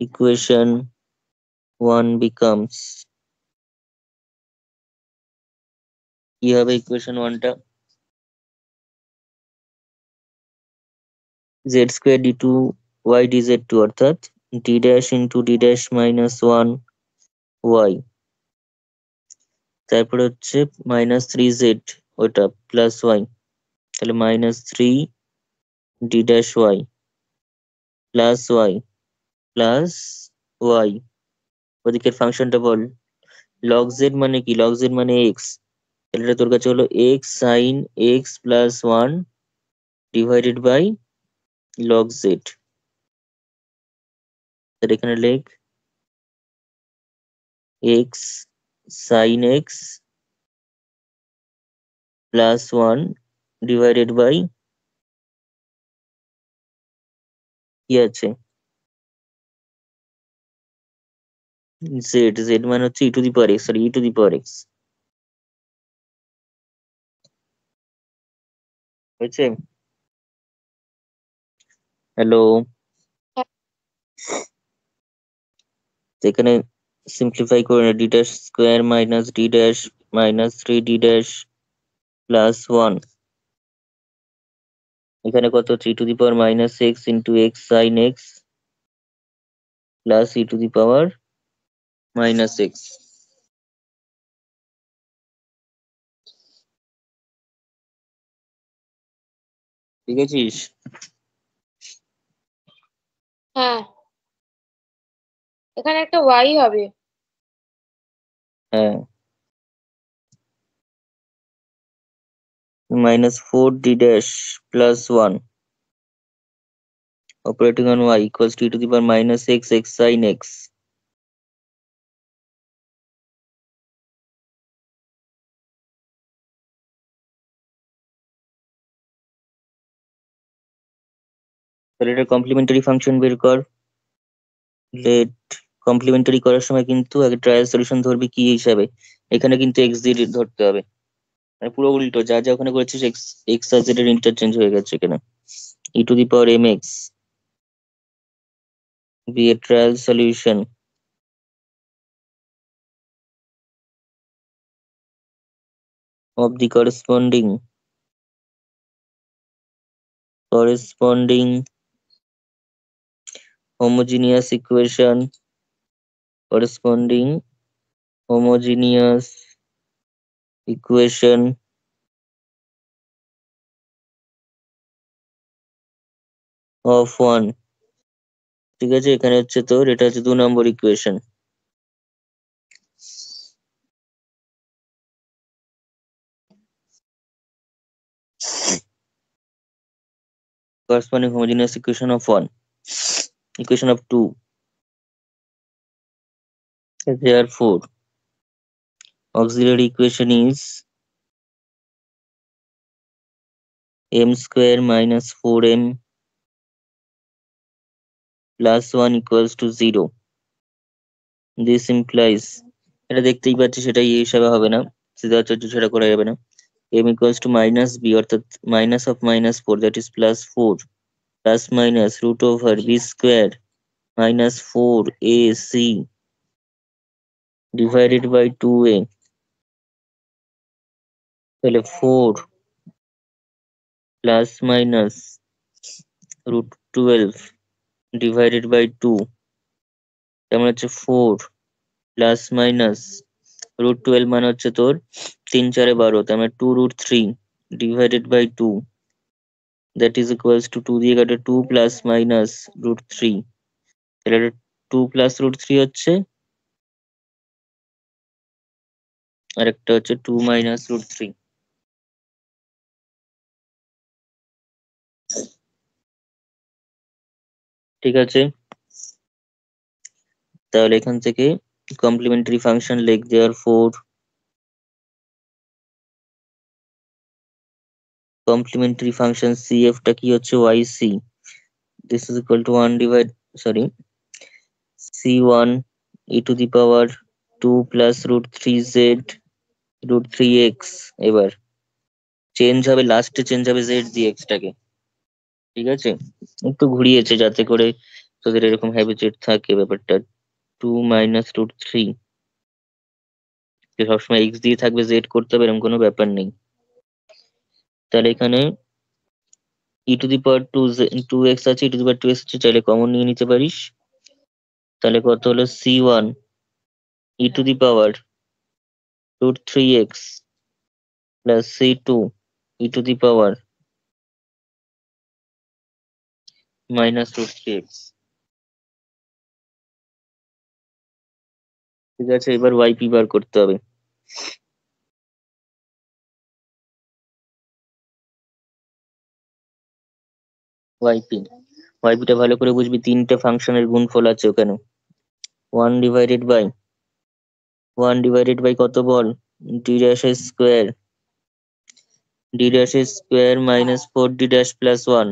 ইকুয়েশন ওয়ান বিকামস, কি হবে ইকুয়েশন ওয়ানটা? Z square D two y d z two, অর্থাৎ d dash into D dash minus one y, তারপরে হচ্ছে মাইনাস থ্রি জেড ওটা প্লাস ওয়াই, তাহলে minus three d dash Y plus y plus y. ওদিকের ফাংশনটা বল, লগ জেড মানে কি? লগ জেড মানে এক্স, তাহলে এটা তোর কাছে হলো x sine x plus one divided by log z. তাহলে এখানে লেখ x sine x plus one divided by কি আছে জেড, জেড মানে হচ্ছে ই to the power x, sorry e to the power x. হয়েছে? হ্যালো? হ্যাঁ। এখানে সিম্পলিফাই করে না, d dash square minus D dash minus three d dash plus one, এখানে কত? Three to the power minus x into x sine x plus E to the power minus X. ঠিক আছিস? হ্যাঁ, এখানে একটা ওয়াই হবে। হ্যাঁ, minus four D dash plus one operating on Y equals to E to the power minus X X sine X. তাহলে এটা কমপ্লিমেন্টারি ফাংশন বের কর। লেট কমপ্লিমেন্টারি করার সময় কিন্তু আগে ট্রায়াল সলিউশন ধরবি কি হিসাবে, এখানে কিন্তু এক্স দিয়ে ধরতে হবে, মানে পুরো উল্টো, যা যা ওখানে করেছিস এক্স এক্স আর জেড এর ইন্টারচেঞ্জ হয়ে গেছে এখানে। E to the power m x b a trial solution of the corresponding homogeneous equation corresponding homogeneous equation of one। ঠিক আছে, এখানে হচ্ছে তোর এটা হচ্ছে 2 নম্বর equation. corresponding homogeneous equation of one, equation of two, therefore auxiliary equation is m square minus 4m plus 1 equals to 0। This implies, এটা দেখতেই পাচ্ছি সেটা এই হিসাবে হবে না, সিদ্ধার্থ সেটা করা যাবে না। m equals to minus b অর্থাৎ minus of minus 4 that is plus 4 plus minus root over b square minus 4ac divided by 2a, তাহলে 4 plus minus root 12 divided by 2, তেমন হচ্ছে 4 plus minus root 12 মানে হচ্ছে তোর 3 4 12, তার মানে 2 root 3 divided by 2 that is equals to 2 দিয়ে কাটে 2 plus minus root 3, তাহলে 2 plus root 3 হচ্ছে, আর একটা হচ্ছে 2 minus root 3। ঠিক আছে, তাহলে এখান থেকে কমপ্লিমেন্টারি ফাংশন লিখ দেওয়ার 4 কমপ্লিমেন্টারি ফাংশন cf টা কি হচ্ছে yc, this is equal to 1 divide c1 e to the power 2 plus root 3z root 3x, এবার চেঞ্জ হবে, লাস্টে চেঞ্জ হবে z দিয়ে x টাকে। ঠিক আছে, একটু ঘুরিয়েছে যাতে করে তোদের এরকম হ্যাবিচুয়েট থাকে ব্যাপারটা। 2 minus root 3 সবসময় x দিয়ে থাকবে, z করতে হবে এরকম কোনো ব্যাপার নেই। তাহলে এখানে e to the power 2x আছে, e to the power 2x আছে, চাইলে কমন নিয়ে নিতে পারিস। তাহলে কত হলো c1 e to the power root 3x plus c2 e to the power minus root 3x। ঠিক আছে, এবার yp বার করতে হবে। yp টা ভালো করে বুঝবি, তিনটে ফাংশনের গুণফল আছে ওখানে। 1 divided by কত বল, d dash square d dash square minus 4d dash plus 1,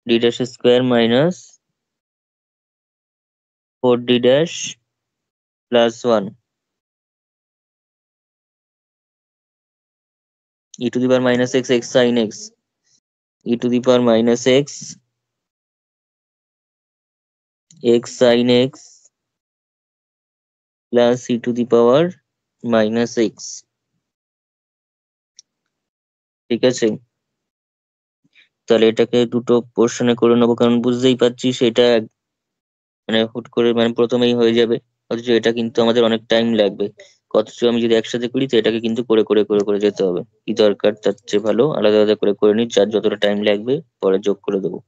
d dash square minus 4d dash plus 1 e to the power minus x x sin x e to the power minus x x sin x plus e to the power minus x। ঠিক আছে, তাহলে এটাকে দুটো পোর্শনে করে নেবো, কারণ বুঝতেই পারছিস এটা মানে হুট করে মানে প্রথমেই হয়ে যাবে, অথচ এটা কিন্তু আমাদের অনেক টাইম লাগবে। অথচ আমি যদি একসাথে করি তো এটাকে কিন্তু করে করে করে করে যেতে হবে, কি দরকার, তার চেয়ে ভালো আলাদা আলাদা করে করে নিই, যার যতটা টাইম লাগবে পরে যোগ করে দেবো।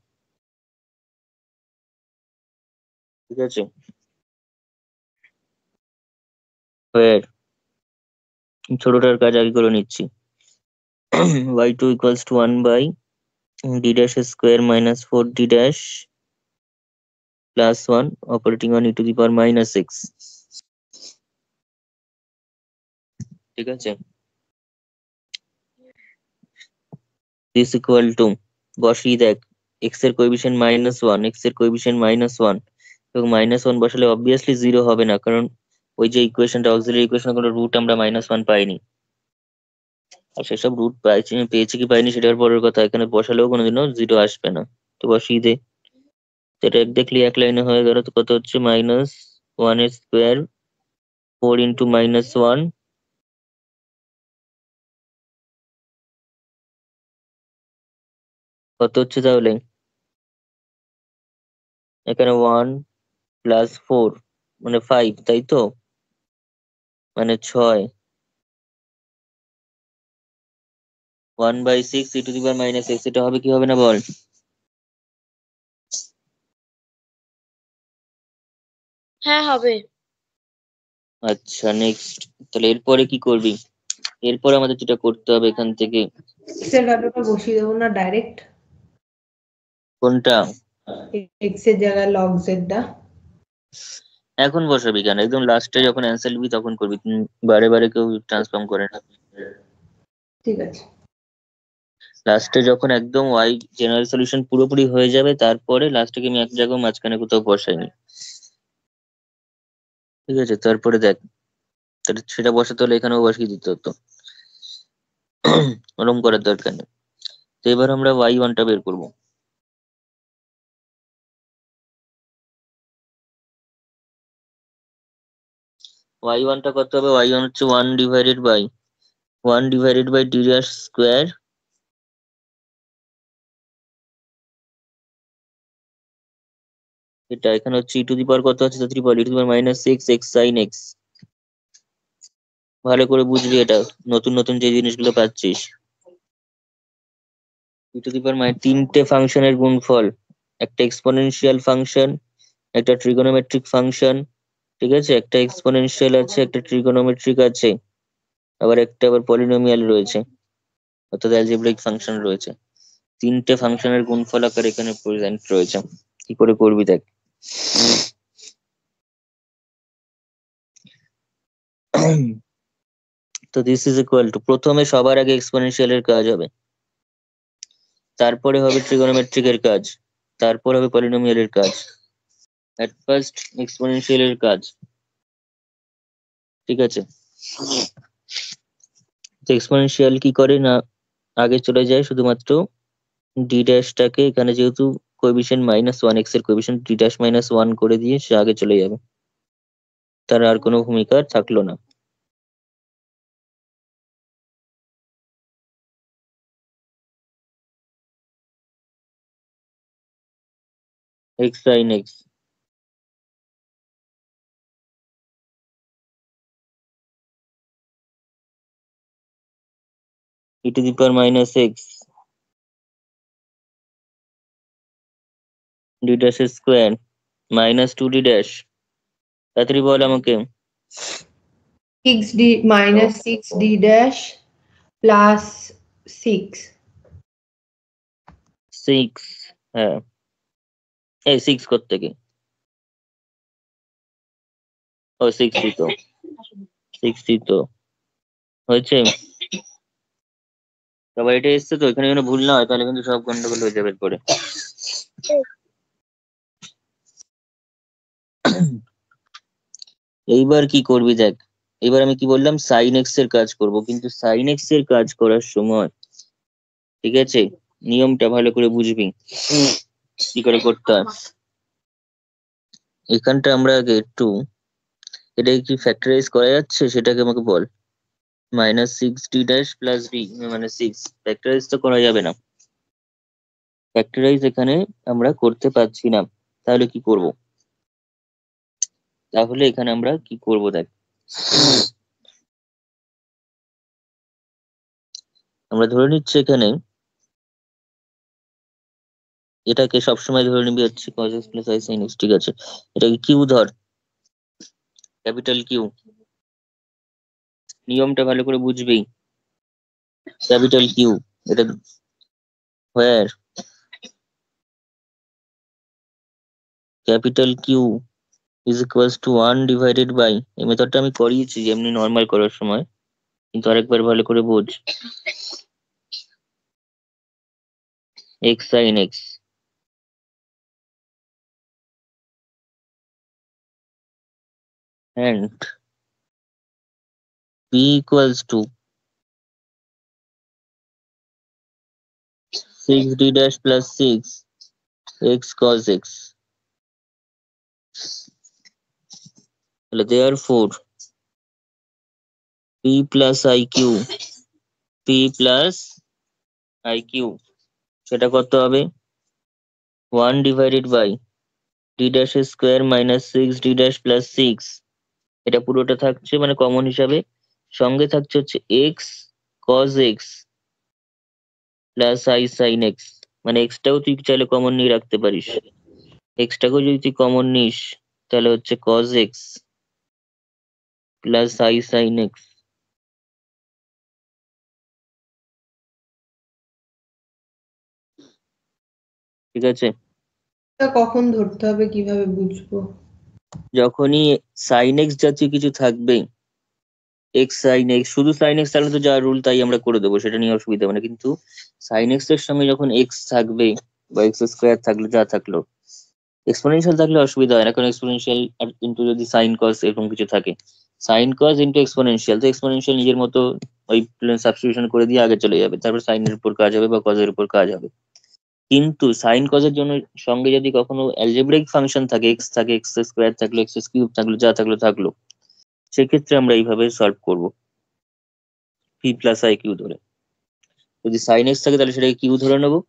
ঠিক আছে, where ছোটটার কাজ আগে করে নিচ্ছি। y2 equals to 1 by d dash square minus 4d dash plus 1 operating on e to the power minus x। ঠিক আছে, this equal to বসিয়ে দেখ, x এর কোএফিসিয়েন্ট -1, x এর কোএফিসিয়েন্ট -1 এবং -1 বসালে অবভিয়াসলি 0 হবে না, কারণ ওই যে ইকুয়েশনটা অক্সিলারি ইকুয়েশন কোনো রুট আমরা -1 পাইনি, আর সেসব রুট পেয়েছি কি পাইনি সেটার পরের কথা, এখানে বসালেও কোনোদিনও 0 আসবে না। তো বসিয়ে দে, এটা দেখলি এক লাইনে হয়ে গেল। তো কত হচ্ছে -1 এর স্কোয়ার 4 into -1 কত হচ্ছে তাহলে, এখানে 1 plus 4 মানে 5, তাই তো, মানে 6 1/6 e to the power minus x, এটা হবে কি হবে না বল। হ্যাঁ হবে। আচ্ছা নেক্সট, তাহলে এরপরে কি করবি, এরপরে আমাদের যেটা করতে হবে এখান থেকে, x এর ভ্যালুটা বসিয়ে দেবো না ডাইরেক্ট, কোনটা x এর জায়গায় log z টা। এখন বসাবি কেন, একদম লাস্টে যখন অ্যান্সার লিখবি তখন করবি, বারে বারে কেউ ট্রান্সফর্ম করে না। ঠিক আছে, লাস্টে যখন একদম ওয়াই জেনারেল সলিউশন পুরোপুরি হয়ে যাবে তারপরে লাস্টে আমি এক জায়গায় মাঝখানে কোথাও বসাইনি। ঠিক আছে, তারপরে দেখ, তাহলে সেটা বসাতে হলে এখানেও বসিয়ে দিতে হতো। ওরম করার দরকার নেই। তো এবার আমরা y1টা বের করবো। y1টা কত হবে? y1 হচ্ছে 1 d স্কোয়ার, এটা এখানে হচ্ছে e টু দি পাওয়ার কত আছে, 3 e to the power -6 x sin x। ভালো করে বুঝবি এটা, নতুন নতুন যে জিনিসগুলো পাচ্ছিস। e টু দি পাওয়ার তিনটে ফাংশনের গুণফল, একটা এক্সপোনেনশিয়াল ফাংশন, একটা ট্রিগোনোমেট্রিক ফাংশন, ঠিক আছে, একটা এক্সপোনেনশিয়াল আছে, একটা ট্রিগোনোমেট্রিক আছে, আবার একটা আবার পলিনোমিয়াল রয়েছে, অর্থাৎ অ্যালজেব্রাইক ফাংশন রয়েছে। তিনটে ফাংশনের গুণফল আকার এখানে প্রেজেন্ট রয়েছে। কি করে করবি দেখ। তো দিস ইজ ইকুয়াল টু, প্রথমে সবার আগে এক্সপোনেনশিয়াল এর কাজ হবে, তারপরে হবে ট্রিগোনোমেট্রিক এর কাজ, তারপর হবে পলিনোমিয়াল এর কাজ। এট ফার্স্ট এক্সপোনেনশিয়াল এর কাজ, ঠিক আছে। তো এক্সপোনেনশিয়াল কি করে না, আগে চলে যায় শুধুমাত্র ডি ড্যাশটাকে, এখানে যেহেতু কোএফিসিয়েন্ট -1 x এর কোএফিসিয়েন্ট ডি ড্যাশ -1 করে দিয়ে সে আগে চলে যাবে, তার আর কোনো ভূমিকা থাকলো না। x sin x, e to the power -x d dash square -2 d dash, তাড়াতাড়ি বল আমাকে। 6d -6d dash plus 6 6, হ্যাঁ, এই 6 কোত্থেকে, ও 60 তো, 60 তো হয়েছে। সবাই এটা এসছে তো, এখানে যেন ভুল না হয়, তাহলে কিন্তু সব গন্ডগোল হয়ে যাবে পরে। এইবার কি করবি দেখ, এবার আমি কি বললাম, সাইন এক্স এর কাজ করব, কিন্তু সাইন এক্স এর কাজ করার সময়, ঠিক আছে, নিয়মটা ভালো করে বুঝবি কি করে করতে হয়। এখানটা আমরা আগে একটু, এটা কি ফ্যাক্টরাইজ করা যাচ্ছে সেটাকে আমাকে বল। -6d' প্লাস b মানে 6, ফ্যাক্টরাইজ তো করা যাবে না, ফ্যাক্টরাইজ এখানে আমরা করতে পারছি না, তাহলে কি করব, তাহলে এখানে আমরা কি করব দেখ। আমরা ধরে নিচ্ছি এখানে, এটাকে সবসময় ধরে নিবি হচ্ছে cos x plus i sin x, ঠিক আছে, এটাকে কিউ ধর, ক্যাপিটাল কিউ, নিয়মটা ভালো করে বুঝবি, ক্যাপিটাল কিউ, এটা where capital q is equals to 1/, এই মেথডটা আমি করিয়েছি এমনি নর্মাল করার সময়, কিন্তু আরেকবার ভালো করে বুঝ, x sin x and b equals to 6d dash plus 6 x cos x. Therefore p plus iq, p plus iq সেটা কত হবে, 1/, d dash square -6 d dash plus 6, এটা পুরোটা থাকছে মানে কমন হিসাবে, সঙ্গে থাকছে হচ্ছে x cos x plus i sin x, মানে এক্সটাও তুই চাইলে কমন নিয়ে রাখতে পারিস, এক্সটাকেও যদি তুই কমন নিস তাহলে হচ্ছে cos x plus i sin x, ঠিক আছে। তা কখন ধরতে হবে, কিভাবে বুঝবো? যখনই sin x জাতীয় কিছু থাকবে, x sin x, শুধু sin x তাহলে তো যা রুল তাই আমরা করে দেবো, সেটা নিয়ে অসুবিধা হবে না, কিন্তু sin x এর সঙ্গে যখন x থাকবে বা x স্কোয়ার থাকলো, যা থাকলো, এক্সপোনেনশিয়াল থাকলে অসুবিধা হয় না, কারণ এক্সপোনেনশিয়াল আর ইন্টু যদি সাইন কস এরকম কিছু থাকে, সাইন কস ইন্টু এক্সপোনেনশিয়াল, তো এক্সপোনেনশিয়াল নিজের মতো ওই সাবস্টিটিউশন করে দিয়ে আগে চলে যাবে, তারপর সাইনের উপর কাজ হবে বা কজের উপর কাজ হবে। কিন্তু সাইন কজের জন্য সঙ্গে যদি কখনো অ্যালজেব্রিক ফাংশন থাকে, এক্স থাকে, এক্স স্কোয়ার থাকলো, এক্স কিউব থাকলো, যা থাকলো থাকলো, সেক্ষেত্রে আমরা এইভাবে সলভ করব, পি প্লাস আই কিউ ধরে। যদি সাইন এক্স থাকে তাহলে সেটাকে কিউ ধরে নেবো,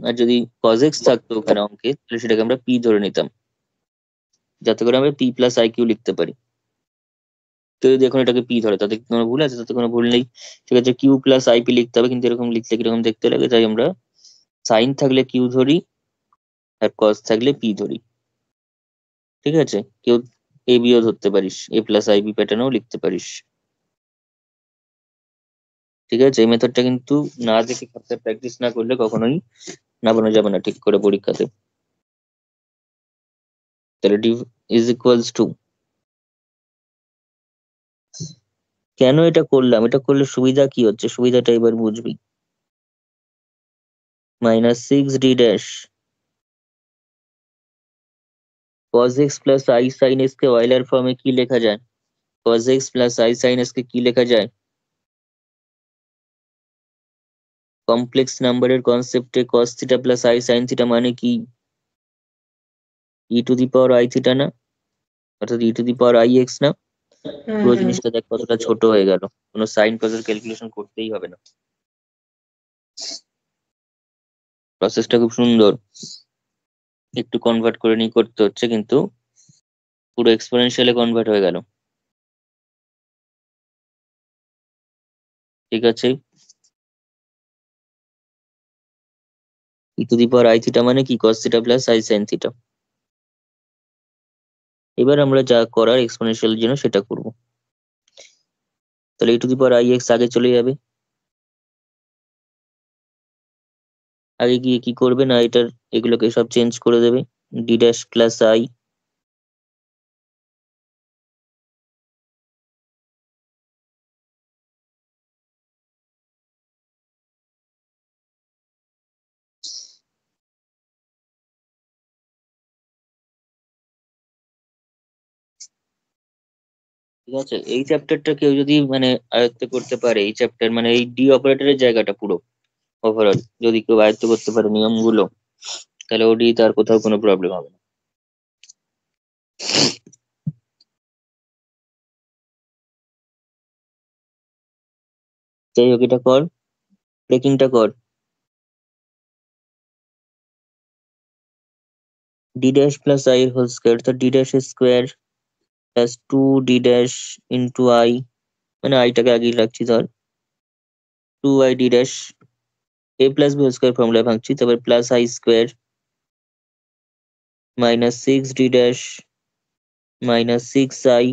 আর যদি কজ এক্স থাকতো ওখানে অঙ্কে তাহলে সেটাকে আমরা পি ধরে নিতাম, যাতে করে আমরা পি প্লাস আই কিউ লিখতে পারি। তো যদি এখন এটাকে পি ধরে তাতে কোনো ভুল আছে? তাতে কোনো ভুল নেই। সেক্ষেত্রে কিউ প্লাস আইপি লিখতে হবে, কিন্তু এরকম লিখলে কিরকম দেখতে লাগে, তাই আমরা সাইন থাকলে কিউ ধরি আর কজ থাকলে পি ধরি। ঠিক আছে, কেউ এ বিও ধরতে পারিস, এ প্লাস আইবি প্যাটার্নও লিখতে পারিস। ঠিক আছে, এই মেথডটা কিন্তু না দেখে খাতায় প্র্যাকটিস না করলে কখনোই নামানো যাবে না ঠিক করে পরীক্ষাতে। তাহলে ডি ইজ ইকুয়ালস টু, কেন এটা করলাম, এটা করলে সুবিধা কি হচ্ছে সুবিধাটা এবার বুঝবি। -6d dash cos x plus i sin x K Euler ফর্মে কি লেখা যায়? cos x plus i sin x কে কি লেখা যায়? কমপ্লেক্স নাম্বারের কনসেপ্টে cos theta plus i sin theta মানে কি? e to the power i theta না, অর্থাৎ e to the power i x না? পুরো জিনিসটা দেখ কতটা ছোট হয়ে গেল, কোনো সাইন কজের ক্যালকুলেশন করতেই হবে না, প্রসেসটা খুব সুন্দর। একটু কনভার্ট করে নিয়ে করতে হচ্ছে, কিন্তু পুরো এক্সপোনেনশিয়ালে কনভার্ট হয়ে গেল। ঠিক আছে, e to the power i theta মানে কি? cos theta plus i sin theta. এবার আমরা যা করার এক্সপোনেনশিয়াল জন্য সেটা করব। তাহলে ই to the power I x আগে চলে যাবে, আগে গিয়ে কি করবে না, এটার এগুলোকে সব চেঞ্জ করে দেবে, ডি ড্যাশ প্লাস আই ঠিক আছে, এই চ্যাপ্টারটা কেউ যদি মানে আয়ত্ত করতে পারে, এই চ্যাপ্টার মানে এই ডি অপারেটরের জায়গাটা পুরো ওভারঅল যদি কেউ আয়ত্ত করতে পারে নিয়মগুলো, তাহলে ওডি তার কোথাও কোনো প্রবলেম হবে না। যাই হোক, এটা কর, ব্রেকিংটা কর। D dash plus i whole square, তো d dash square plus 2d dash into i, মানে আইটাকে আগেই রাখছি ধর, 2i d dash a plus b whole square ফর্মুলায় ভাঙছি, তারপর plus i square -6d dash -6i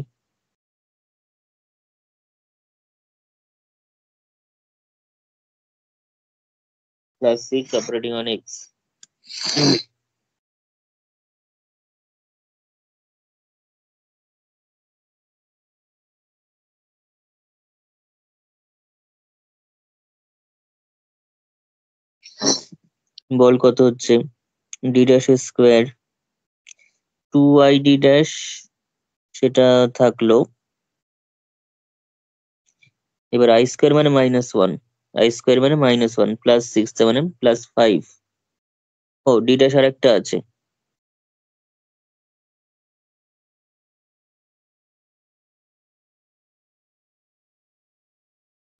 plus 6 operating on x। বল কত হচ্ছে? D dash square 2i d dash, সেটা থাকলো, এবার আই স্কোয়ার মানে -1, আই স্কোয়ার মানে -1 প্লাস 6 তার মানে +5। ও ডি ড্যাশ আর একটা আছে,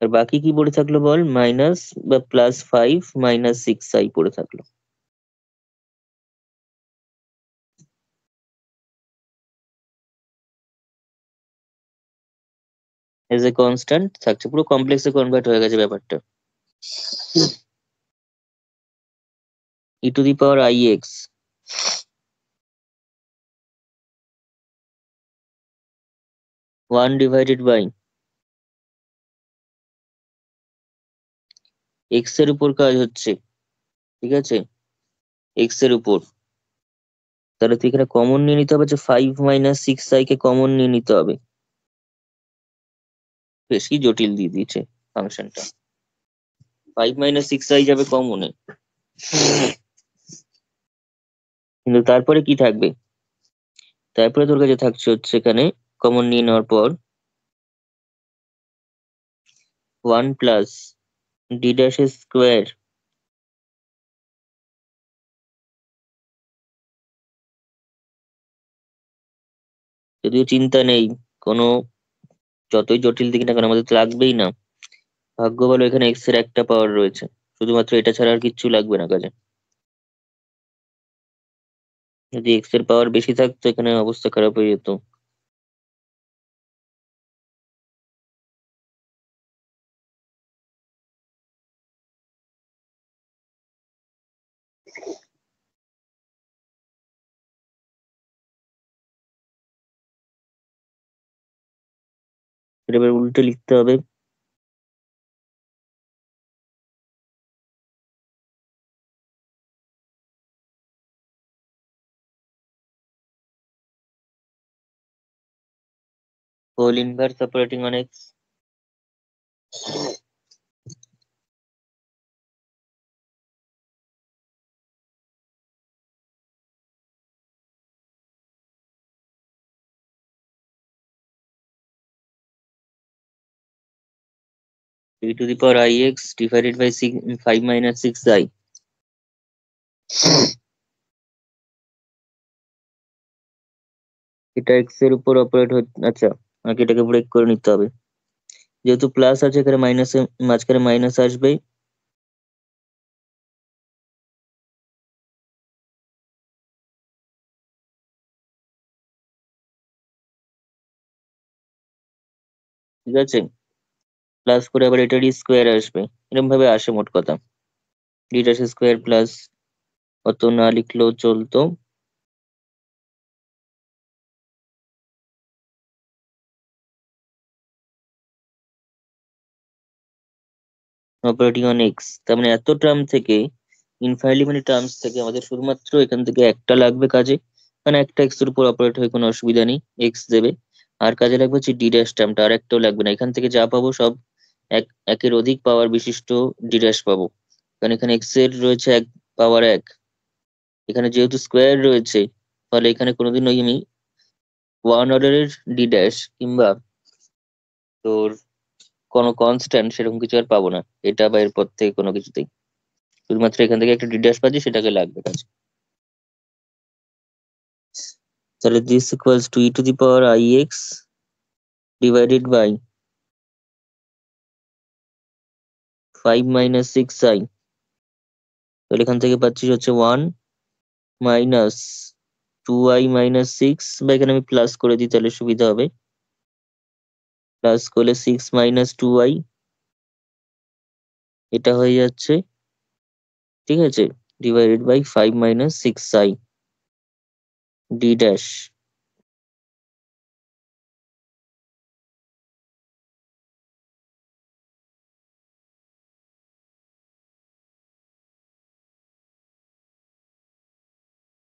আর বাকি কি পড়ে থাকলো বল? মাইনাস বা +5 -6i পড়ে থাকলো। এজ এ কনস্ট্যান্ট থাকছে, পুরো কমপ্লেক্সে কনভার্ট হয়ে গেছে ব্যাপারটা। E to the power I x 1 divided by x এর উপর কাজ হচ্ছে, ঠিক আছে, এক্স এর উপর। তাহলে তুই এখানে কমন নিয়ে নিতে হবে যে 5 - 6i কে কমন নিয়ে নিতে হবে, বেশি জটিল দিয়ে দিয়েছে ফাংশনটা। 5 - 6i যাবে কমনে, কিন্তু তারপরে কি থাকবে? তারপরে তোর কাছে থাকছে হচ্ছে এখানে কমন নিয়ে নেওয়ার পর 1 প্লাস ডি ড্যাশ স্কোয়ার যদিও চিন্তা নেই, কোনো যতই জটিল দিক না কেন আমাদের তো লাগবেই না। ভাগ্য ভালো এখানে এক্স এর একটা পাওয়ার রয়েছে, শুধুমাত্র এটা ছাড়া আর কিচ্ছু লাগবে না কাজে। যদি এক্স এর পাওয়ার বেশি থাকতো এখানে অবস্থা খারাপ হয়ে যেত। এটা এবার উল্টে লিখতে হবে। Whole inverse operating on X e to the power ix divided by 5 minus 6i। এটা এক্স এর উপর অপারেট হচ্ছে। আচ্ছা, আমাকে এটাকে ব্রেক করে নিতে হবে, যেহেতু প্লাস আছে এখানে মাইনাস, মাঝখানে মাইনাস আসবেই। ঠিক আছে, প্লাস করে আবার এটারই স্কোয়ার আসবে, এরকম ভাবে আসে মোট কথা। ডি ড্যাশ স্কোয়ার প্লাস, অত না লিখলেও চলতো, অপারেটিং অন এক্স। তার মানে এত টার্ম থেকে, ইনফাইনাইটলি মেনি টার্মস থেকে আমাদের শুধুমাত্র এখান থেকে একটা লাগবে কাজে, মানে একটা এক্স এর উপর অপারেট হয়ে কোনো অসুবিধা নেই, এক্স দেবে। আর কাজে লাগবে হচ্ছে ডি ড্যাশ টার্মটা, আর একটাও লাগবে না। এখান থেকে যা পাবো সব একের অধিক পাওয়ার বিশিষ্ট ডি ড্যাশ পাবো, কারণ এখানে এক্স এর রয়েছে এক পাওয়ার এক, এখানে যেহেতু স্কোয়ার রয়েছে, ফলে এখানে কোনোদিন ওই আমি ওয়ান অর্ডারের ডি ড্যাশ কিংবা তোর কোনো কনস্ট্যান্ট সেরকম কিছু আর পাবো না, এটা বা এরপর থেকে কোনো কিছুতেই। শুধুমাত্র এখান থেকে একটা ডি ড্যাশ পাচ্ছি, সেটাকে লাগবে কাছে। তাহলে this equals to E to the power I X divided by 5 minus 6i। তাহলে এখান থেকে পাচ্ছি হচ্ছে 1 মাইনাস 2i মাইনাস 6, বা এখানে আমি প্লাস করে দিই তাহলে সুবিধা হবে। প্লাস করলে 6 মাইনাস 2i, এটা হয়ে যাচ্ছে, ঠিক আছে, divided by 5 minus 6i d dash.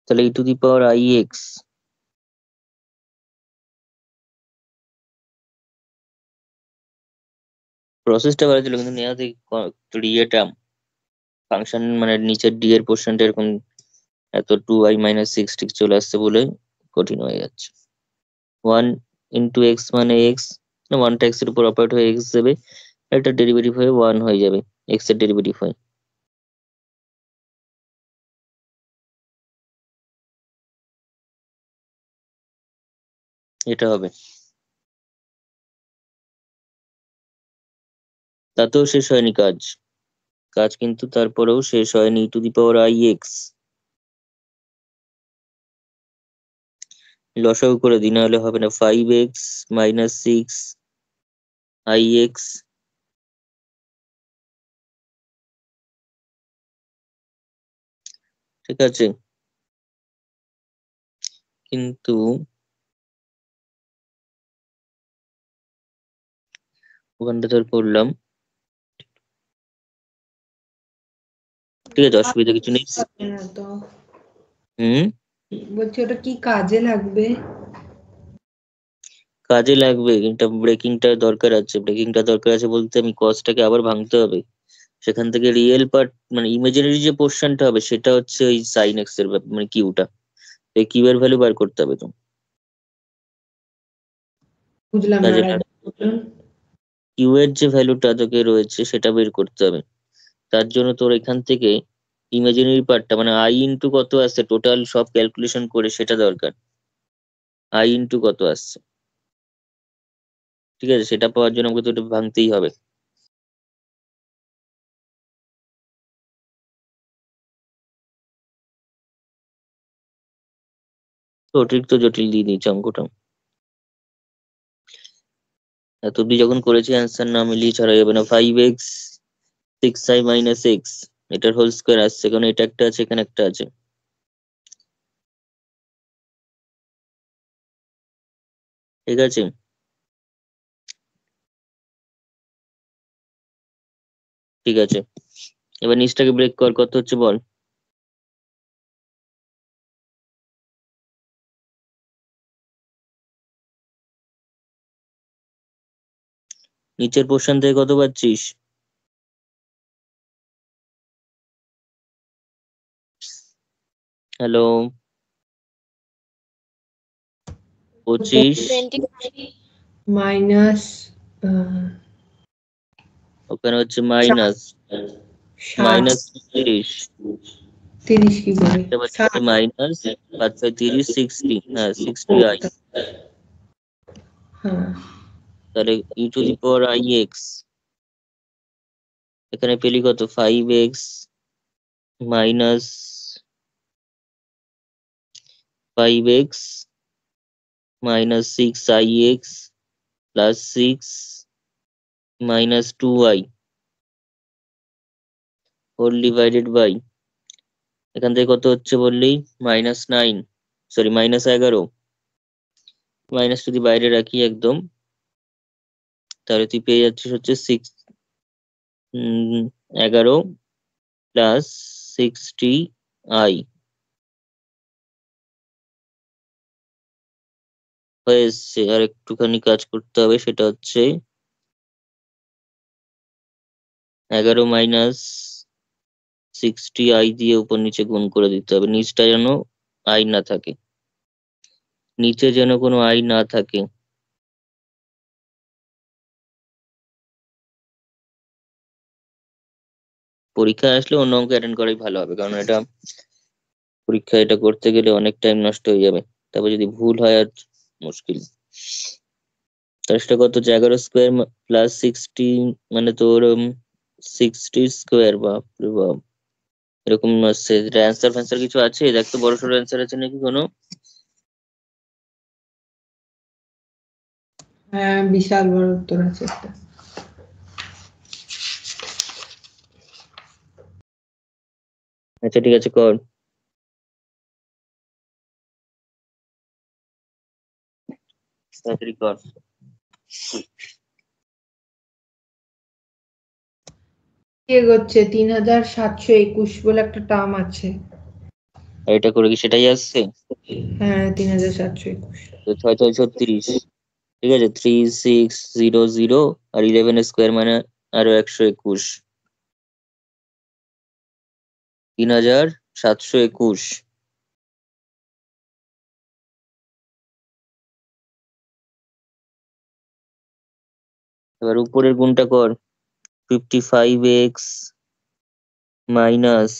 তাহলে ই to the power I x প্রসেসটা করা ছিল, কিন্তু নেওয়াতে একটু ইয়েটা ফাংশন মানে নিচের ডি এর পোর্শনটা এরকম এত 2i মাইনাস 6 ঠিক চলে আসছে বলে কঠিন হয়ে যাচ্ছে। 1 ইন্টু এক্স মানে এক্স, ওয়ানটা এক্স এর উপর অপারেট হয়ে এক্স দেবে, এটা ডেরিভেটিভ হয়ে 1 হয়ে যাবে, এক্স এর ডেরিভেটিভ হয়। এটা হবে। তাতেও শেষ হয়নি কাজ, কাজ কিন্তু তারপরেও শেষ হয়নি। Two the power I x লসাগু করে দিই, নাহলে হবে না। 5x মাইনাস 6 ix, ঠিক আছে, কিন্তু ওখানটা ধর করলাম, ঠিক আছে, অসুবিধা কিছু নেই। লাগবে না তো। হুম, বলছি ওটা কি কাজে লাগবে? কাজে লাগবে, এটা ব্রেকিংটা দরকার আছে। ব্রেকিংটা দরকার আছে বলতে আমি কজটাকে আবার ভাঙতে হবে, সেখান থেকে রিয়েল পার্ট মানে ইমাজিনারি যে পোর্শনটা হবে সেটা হচ্ছে ওই সাইন এক্স এর মানে কিউটা, এই কিউ এর ভ্যালু বার করতে হবে তো। বুঝলাম না, কাজে বলুন। কিউ এর যে ভ্যালুটা তোকে রয়েছে সেটা বের করতে হবে। তার জন্য তোর এখান থেকে ইমাজিনারি পার্টটা মানে আই ইন্টু কত আসছে টোটাল সব ক্যালকুলেশন করে সেটা দরকার। আই ইন্টু কত আসছে, ঠিক আছে? সেটা পাওয়ার জন্য আমাকে তো ওটা ভাঙতেই হবে। তো অতিরিক্ত জটিল দিয়ে দিয়েছে অঙ্কটা। এত অব্দি যখন করেছি অ্যান্সার না মিলিয়ে ছাড়া যাবে না। 5x 6i মাইনাস এক্স, এটার হোল স্কোয়ার আসছে কারণ এটা একটা আছে এখানে একটা আছে। ঠিক আছে, ঠিক আছে। এবার নিচটাকে ব্রেক কর, কত হচ্ছে বল। নিচের পোর্শন থেকে কত পাচ্ছিস? হ্যালো, 25, 20 মাইনাস ওখানে হচ্ছে মাইনাস ষাট। মাইনাস 30, 30 কি করে? এটা পাচ্ছি 60। মাইনাস 5 30 60, হ্যাঁ 60i। হ্যাঁ। তাহলে ই to the power I x, এখানে পেলি কত 5x minus 5x minus 6ix plus 6 minus 2i whole divided by, এখান থেকে কত হচ্ছে বললি -9, সরি -11, মাইনাস যদি বাইরে রাখি একদম, তাহলে তুই পেয়ে যাচ্ছিস হচ্ছে 11 প্লাস 60i হয়ে এসছে। আর একটুখানি কাজ করতে হবে, সেটা হচ্ছে 11 মাইনাস 60i দিয়ে উপর নিচে গুণ করে দিতে হবে, নিচটা যেন আই না থাকে, নিচে যেন কোনো আই না থাকে। পরীক্ষা আসলে অন্য অঙ্ক অ্যাটেন্ড করাই ভালো হবে, কারণ এটা পরীক্ষা এটা করতে গেলে অনেক টাইম নষ্ট হয়ে যাবে, তারপর যদি ভুল হয় আর মুশকিল। তার সেটা কত হচ্ছে 11 স্কোয়ার প্লাস 60, মানে তোর 60 স্কোয়ার, বাপরে বাপ, এরকম আসছে। অ্যান্সার ফ্যান্সার কিছু আছে দেখ তো, বড় সড়ো অ্যান্সার আছে নাকি কোনো? হ্যাঁ, বিশাল বড় উত্তর আছে একটা। আচ্ছা ঠিক আছে, কর তাড়াতাড়ি কর। কি এগোচ্ছে? 3721 বলে একটা টার্ম আছে। আর এটা করে কি সেটাই আসছে? হ্যাঁ, 3721। তো 6 6 36, ঠিক আছে, 3600 আর 11 স্কোয়ার মানে আরো 121, 3721। এবার উপরের গুণটা কর, 55x minus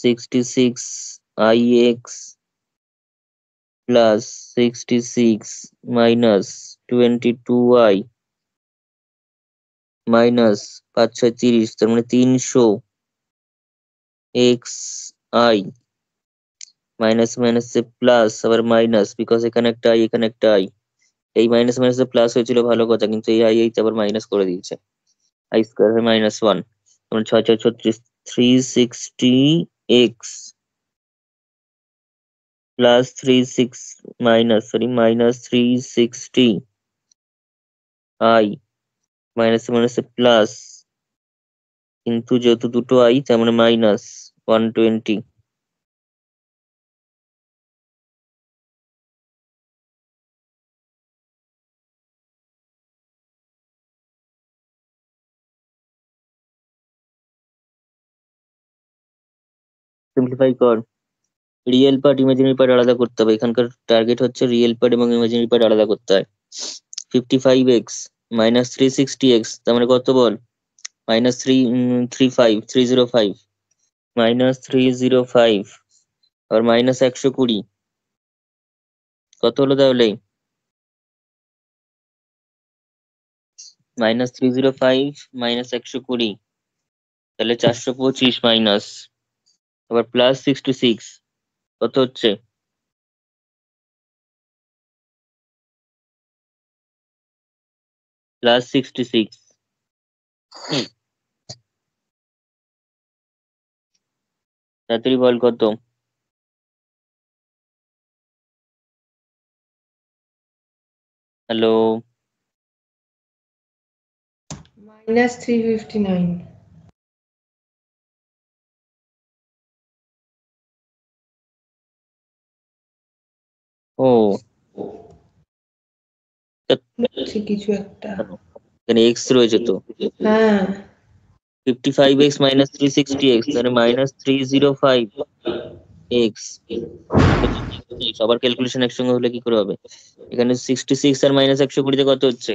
66ix plus 66 minus 22i minus 5 6 30, তার মানে 300 xi মাইনাস মাইনাসে প্লাস আবার মাইনাস, বিকজ এখানে একটা আই এখানে একটা আই, এই মাইনাস মাইনাসে প্লাস হয়েছিল ভালো কথা, কিন্তু এই আই এইতে আবার মাইনাস করে দিয়েছে, আই স্কোয়ার -1, মানে 6 6 36, 360 x plus 36 minus sorry minus 360 I minus মাইনাসে প্লাস, কিন্তু যেহেতু দুটো আই তার মানে -120। সিম্পলিফাই কর। রিয়েল পার্ট ইমাজিনারি পার্ট আলাদা করতে হবে, এখানকার টার্গেট হচ্ছে রিয়েল পার্ট এবং ইমাজিনারি পার্ট আলাদা করতে হয়। 55x মাইনাস 360x তার মানে কত বল? মাইনাস 305 মাইনাস 305 আর মাইনাস 120 কত হলো তাহলে? মাইনাস 305 মাইনাস 120 তাহলে 425 মাইনাস আবার প্লাস 66 কত হচ্ছে? প্লাস 66। তাড়াতাড়ি বল কত? হ্যালো? মাইনাস 359। ও কিছু একটা। এখানে এক্স রয়েছে তো। হ্যাঁ 55x মাইনাস 360x তাহলে মাইনাস 305 এক্স। সবার ক্যালকুলেশন একসঙ্গে হলে কি করে হবে? এখানে 66 আর মাইনাস 120 কত হচ্ছে?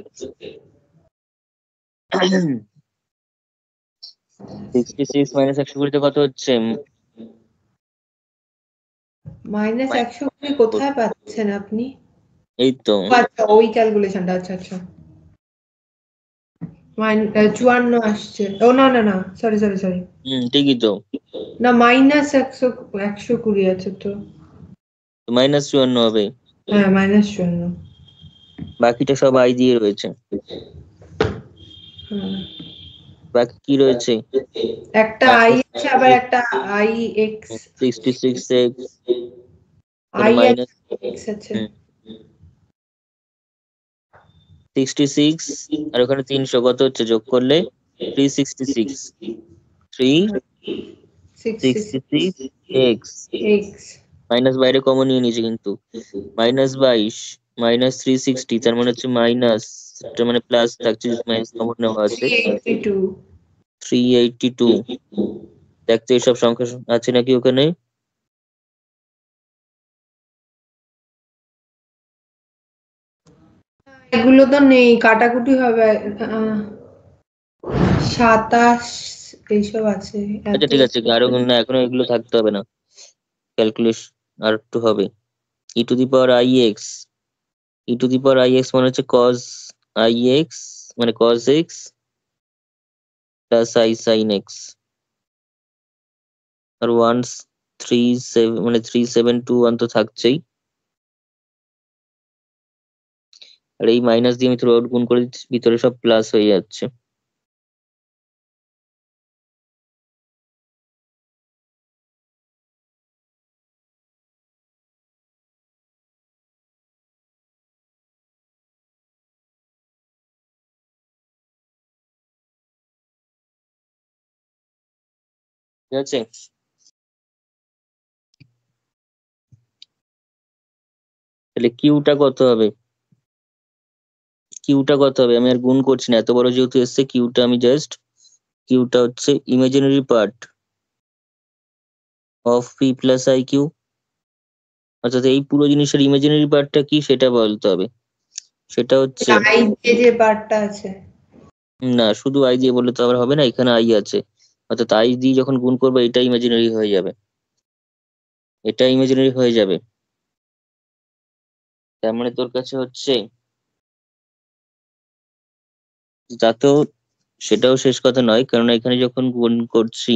66 মাইনাস 120 কত হচ্ছে? মাইনাস 120 কোথায় পাচ্ছেন আপনি? এই তো আচ্ছা ওই ক্যালকুলেশনটা, আচ্ছা আচ্ছা 54 আসছে। ও না না না, সরি সরি সরি, ঠিকই তো। না মাইনাস 120 আছে তো। মাইনাস 54 হবে। হ্যাঁ মাইনাস 54। বাকিটা সব আই দিয়ে রয়েছে। হ্যাঁ বাকি কি রয়েছে? একটা আই আছে আবার একটা I x 66x I minus x আছে। 66 আর ওখানে 300 কত হচ্ছে যোগ করলে? 366 366x এক্স মাইনাস বাইরে কমন নিয়ে নিয়েছে কিন্তু মাইনাস 22 মাইনাস 360 তার মানে হচ্ছে মাইনাস, এটা মানে প্লাস থাকছে, মাইনাস কমন নেওয়া আছে 382। দেখতে এইসব সংখ্যা আছে নাকি ওখানে? এগুলো তো নেই, কাটাকুটি হবে। 27 এইসব আছে। আচ্ছা ঠিক আছে, আরো না এখনো এগুলো থাকতে হবে না, ক্যালকুলেশন আর একটু হবে। ই to the power I x, e to the power I x মানে হচ্ছে কজ আই এক্স মানে cos x plus i sine x আর 137 মানে 372 তো থাকছেই। আর এই মাইনাস দিয়ে আমি থ্রু আউট গুণ করে দিচ্ছি, ভিতরে সব প্লাস হয়ে যাচ্ছে। ঠিক আছে, তাহলে কিউটা কত হবে? কিউটা কত হবে? আমি আর গুণ করছি না, এত বড় যেহেতু এসছে কিউটা আমি জাস্ট, কিউটা হচ্ছে imaginary part of P plus I Q, অর্থাৎ এই পুরো জিনিসের ইমাজিনারি পার্টটা কি সেটা বলতে হবে। সেটা হচ্ছে আই যে পার্টটা আছে। না, শুধু আই দিয়ে বললে তো আবার হবে না, এখানে আই আছে, অর্থাৎ আই দিয়ে যখন গুণ করবো এটা ইমাজিনারি হয়ে যাবে, এটা ইমাজিনারি হয়ে যাবে। তার মানে তোর কাছে হচ্ছে, তাতেও সেটাও শেষ কথা নয়, কারণ এখানে যখন গুণ করছি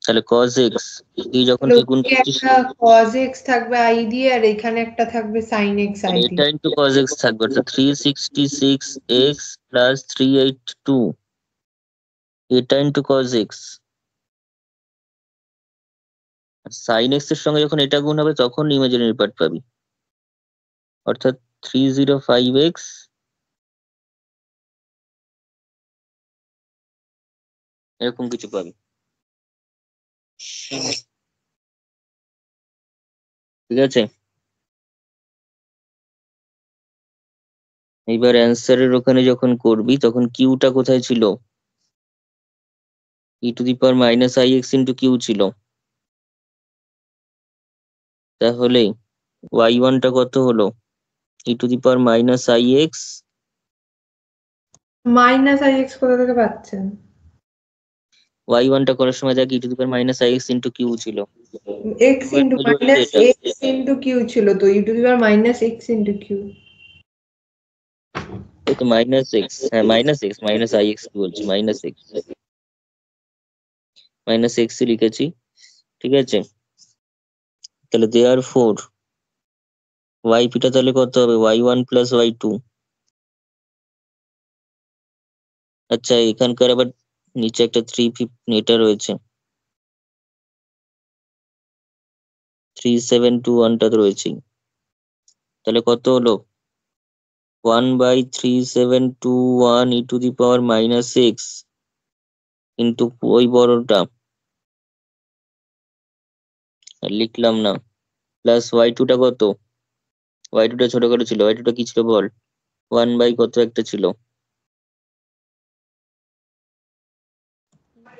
তাহলে cos x দিয়ে যখন তুই গুণ করছিস একটা cos x থাকবে আই দিয়ে, আর এখানে একটা থাকবে sin x আই এটা দিয়ে। ইন্টু cos x থাকবে, অর্থাৎ 366x প্লাস 382 এটা into cos x। Sine X এর সঙ্গে যখন এটা গুণ হবে তখন ইমাজিনারি পার্ট পাবি, অর্থাৎ 305x এরকম কিছু পাবি। ঠিক আছে, এইবার অ্যান্সারের ওখানে যখন করবি তখন কিউটা কোথায় ছিল? E to the power minus i x into q ছিল, তাহলে y1 টা কত হলো? e to the power minus ix minus i x কোথা থেকে পাচ্ছেন? y1 টা করার সময় দেখ e to the power minus ix into q ছিল। এক্স Q এর ইন্টু ভ্যালু হচ্ছে মাইনাস এটা। এক্স ইন্টু কিউ ছিল তো, e to the power minus x into q. এই তো মাইনাস এক্স, হ্যাঁ মাইনাস এক্স, মাইনাস ix কি বলছি, মাইনাস এক্স লিখেছি, ঠিক আছে। তাহলে দেয়ার ফোর ওয়াইপিটা তাহলে কত হবে? y1 plus y2। আচ্ছা এখানকার আবার নিচে একটা 350 এটা রয়েছে, 3721টা তো রয়েছেই। তাহলে কত হলো? 1/3721 e to the power minus x into ওই বড়টা আর লিখলাম না, প্লাস y2 টা কত? y2 টা ছোট করে ছিল, y2 টা কি ছিল বল? 1 বাই কত একটা ছিল,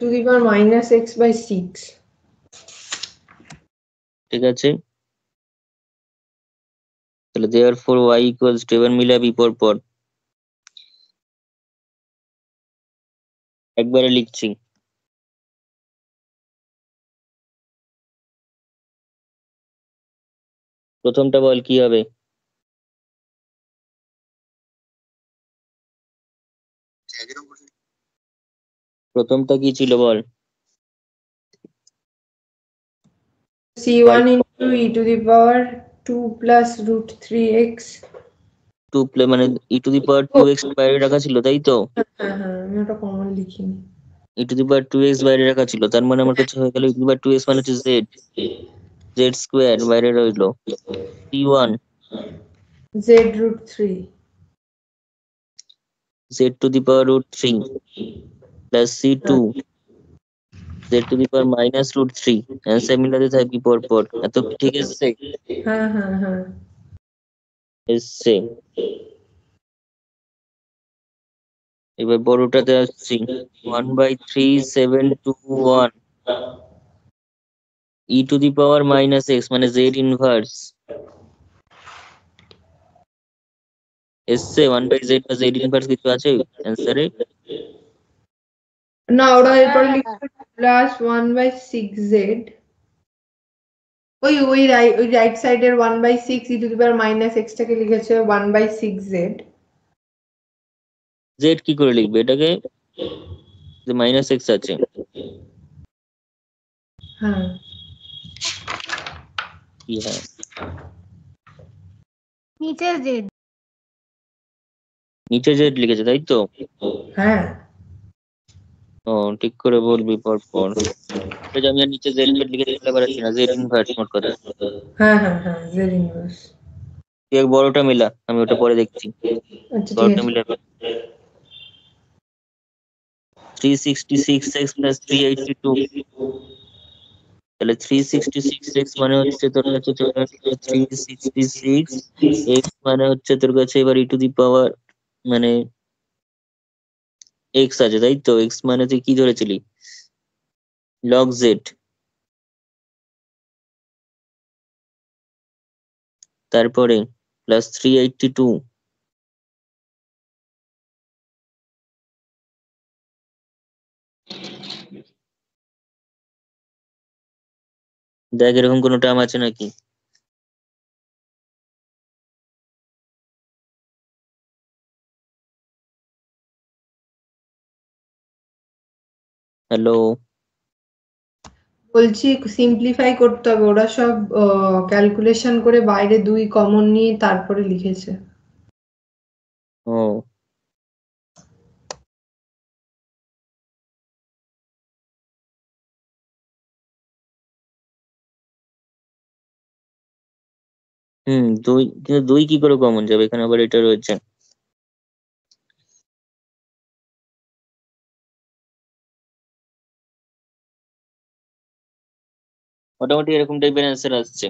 to the power minus X by six. ঠিক আছে। তাহলে therefore Y equals to, এবার মিলাবি পর পর, একবারে লিখছি। প্রথমটা বল কি হবে? প্রথমটা কি ছিল বল? C one into E to the power two plus root three x. টু প্লে মানে ই to the power two x বাইরে রাখা ছিল, তাই তো? হ্যাঁ হ্যাঁ, আমি ওটা কমন লিখিনি। E to the power two x বাইরে রাখা ছিল, তার মানে আমার কাছে হয়ে গেল e to the power two x মানে হচ্ছে জেড, জেড স্কোয়ার বাইরে রইলো, c1 z root three. Z to the power root three plus c2 z to the power minus root three. Answer মিলাতে থাকবি পর পর, এত কি ঠিক এসছে? হ্যাঁ হ্যাঁ হ্যাঁ। এসছে। এবার বড়টাতে আসছি, 1/3721 e to the power minus x মানে জেড ইনভার্স এসছে। 1/z বা জেড ইনভার্স কিছু আছে অ্যান্সারে? না, ওরা এরপর হ্যাঁ লিখছে plus one by six z. ওই রাইট সাইডের one by six e to the power minus এক্সটাকে লিখেছে one by six z. Z কি করে লিখবে এটাকে? যে মাইনাস এক্স আছে। হ্যাঁ কি হ্যাঁ? নিচে জেড। নিচে জেড লিখেছে তাই তো? হ্যাঁ। ও ঠিক করে বলবি পর পর। এটা যে আমি আর নিচে জেড জেড লিখে ফেলতে পারছি না, জেড ইনভার্স মোট কথা। হ্যাঁ হ্যাঁ হ্যাঁ, জেড ইনভার্স। তুই এক বড়টা মিলা, আমি ওটা পরে দেখছি। আচ্ছা ঠিক বড়টা আছে। মিলা, 366x প্লাস 382, তাহলে 366x মানে হচ্ছে তোর কাছে চলে আসলো 366 এক্স মানে হচ্ছে তোর কাছে এবার ই টু দি পাওয়ার মানে এক্স আছে তাই তো? এক্স মানে তুই কি ধরেছিলি? লগ জেড, তারপরে প্লাস 382, দেখ এরকম কোনো টার্ম আছে নাকি? হ্যালো? বলছি সিম্পলিফাই করতে হবে, ওরা সব ক্যালকুলেশন করে বাইরে দুই কমন নিয়ে তারপরে লিখেছে। ও দুই, কিন্তু দুই কি করে কমন যাবে? এখানে আবার এটা রয়েছে। মোটামুটি এরকম টাইপের অ্যান্সার আসছে।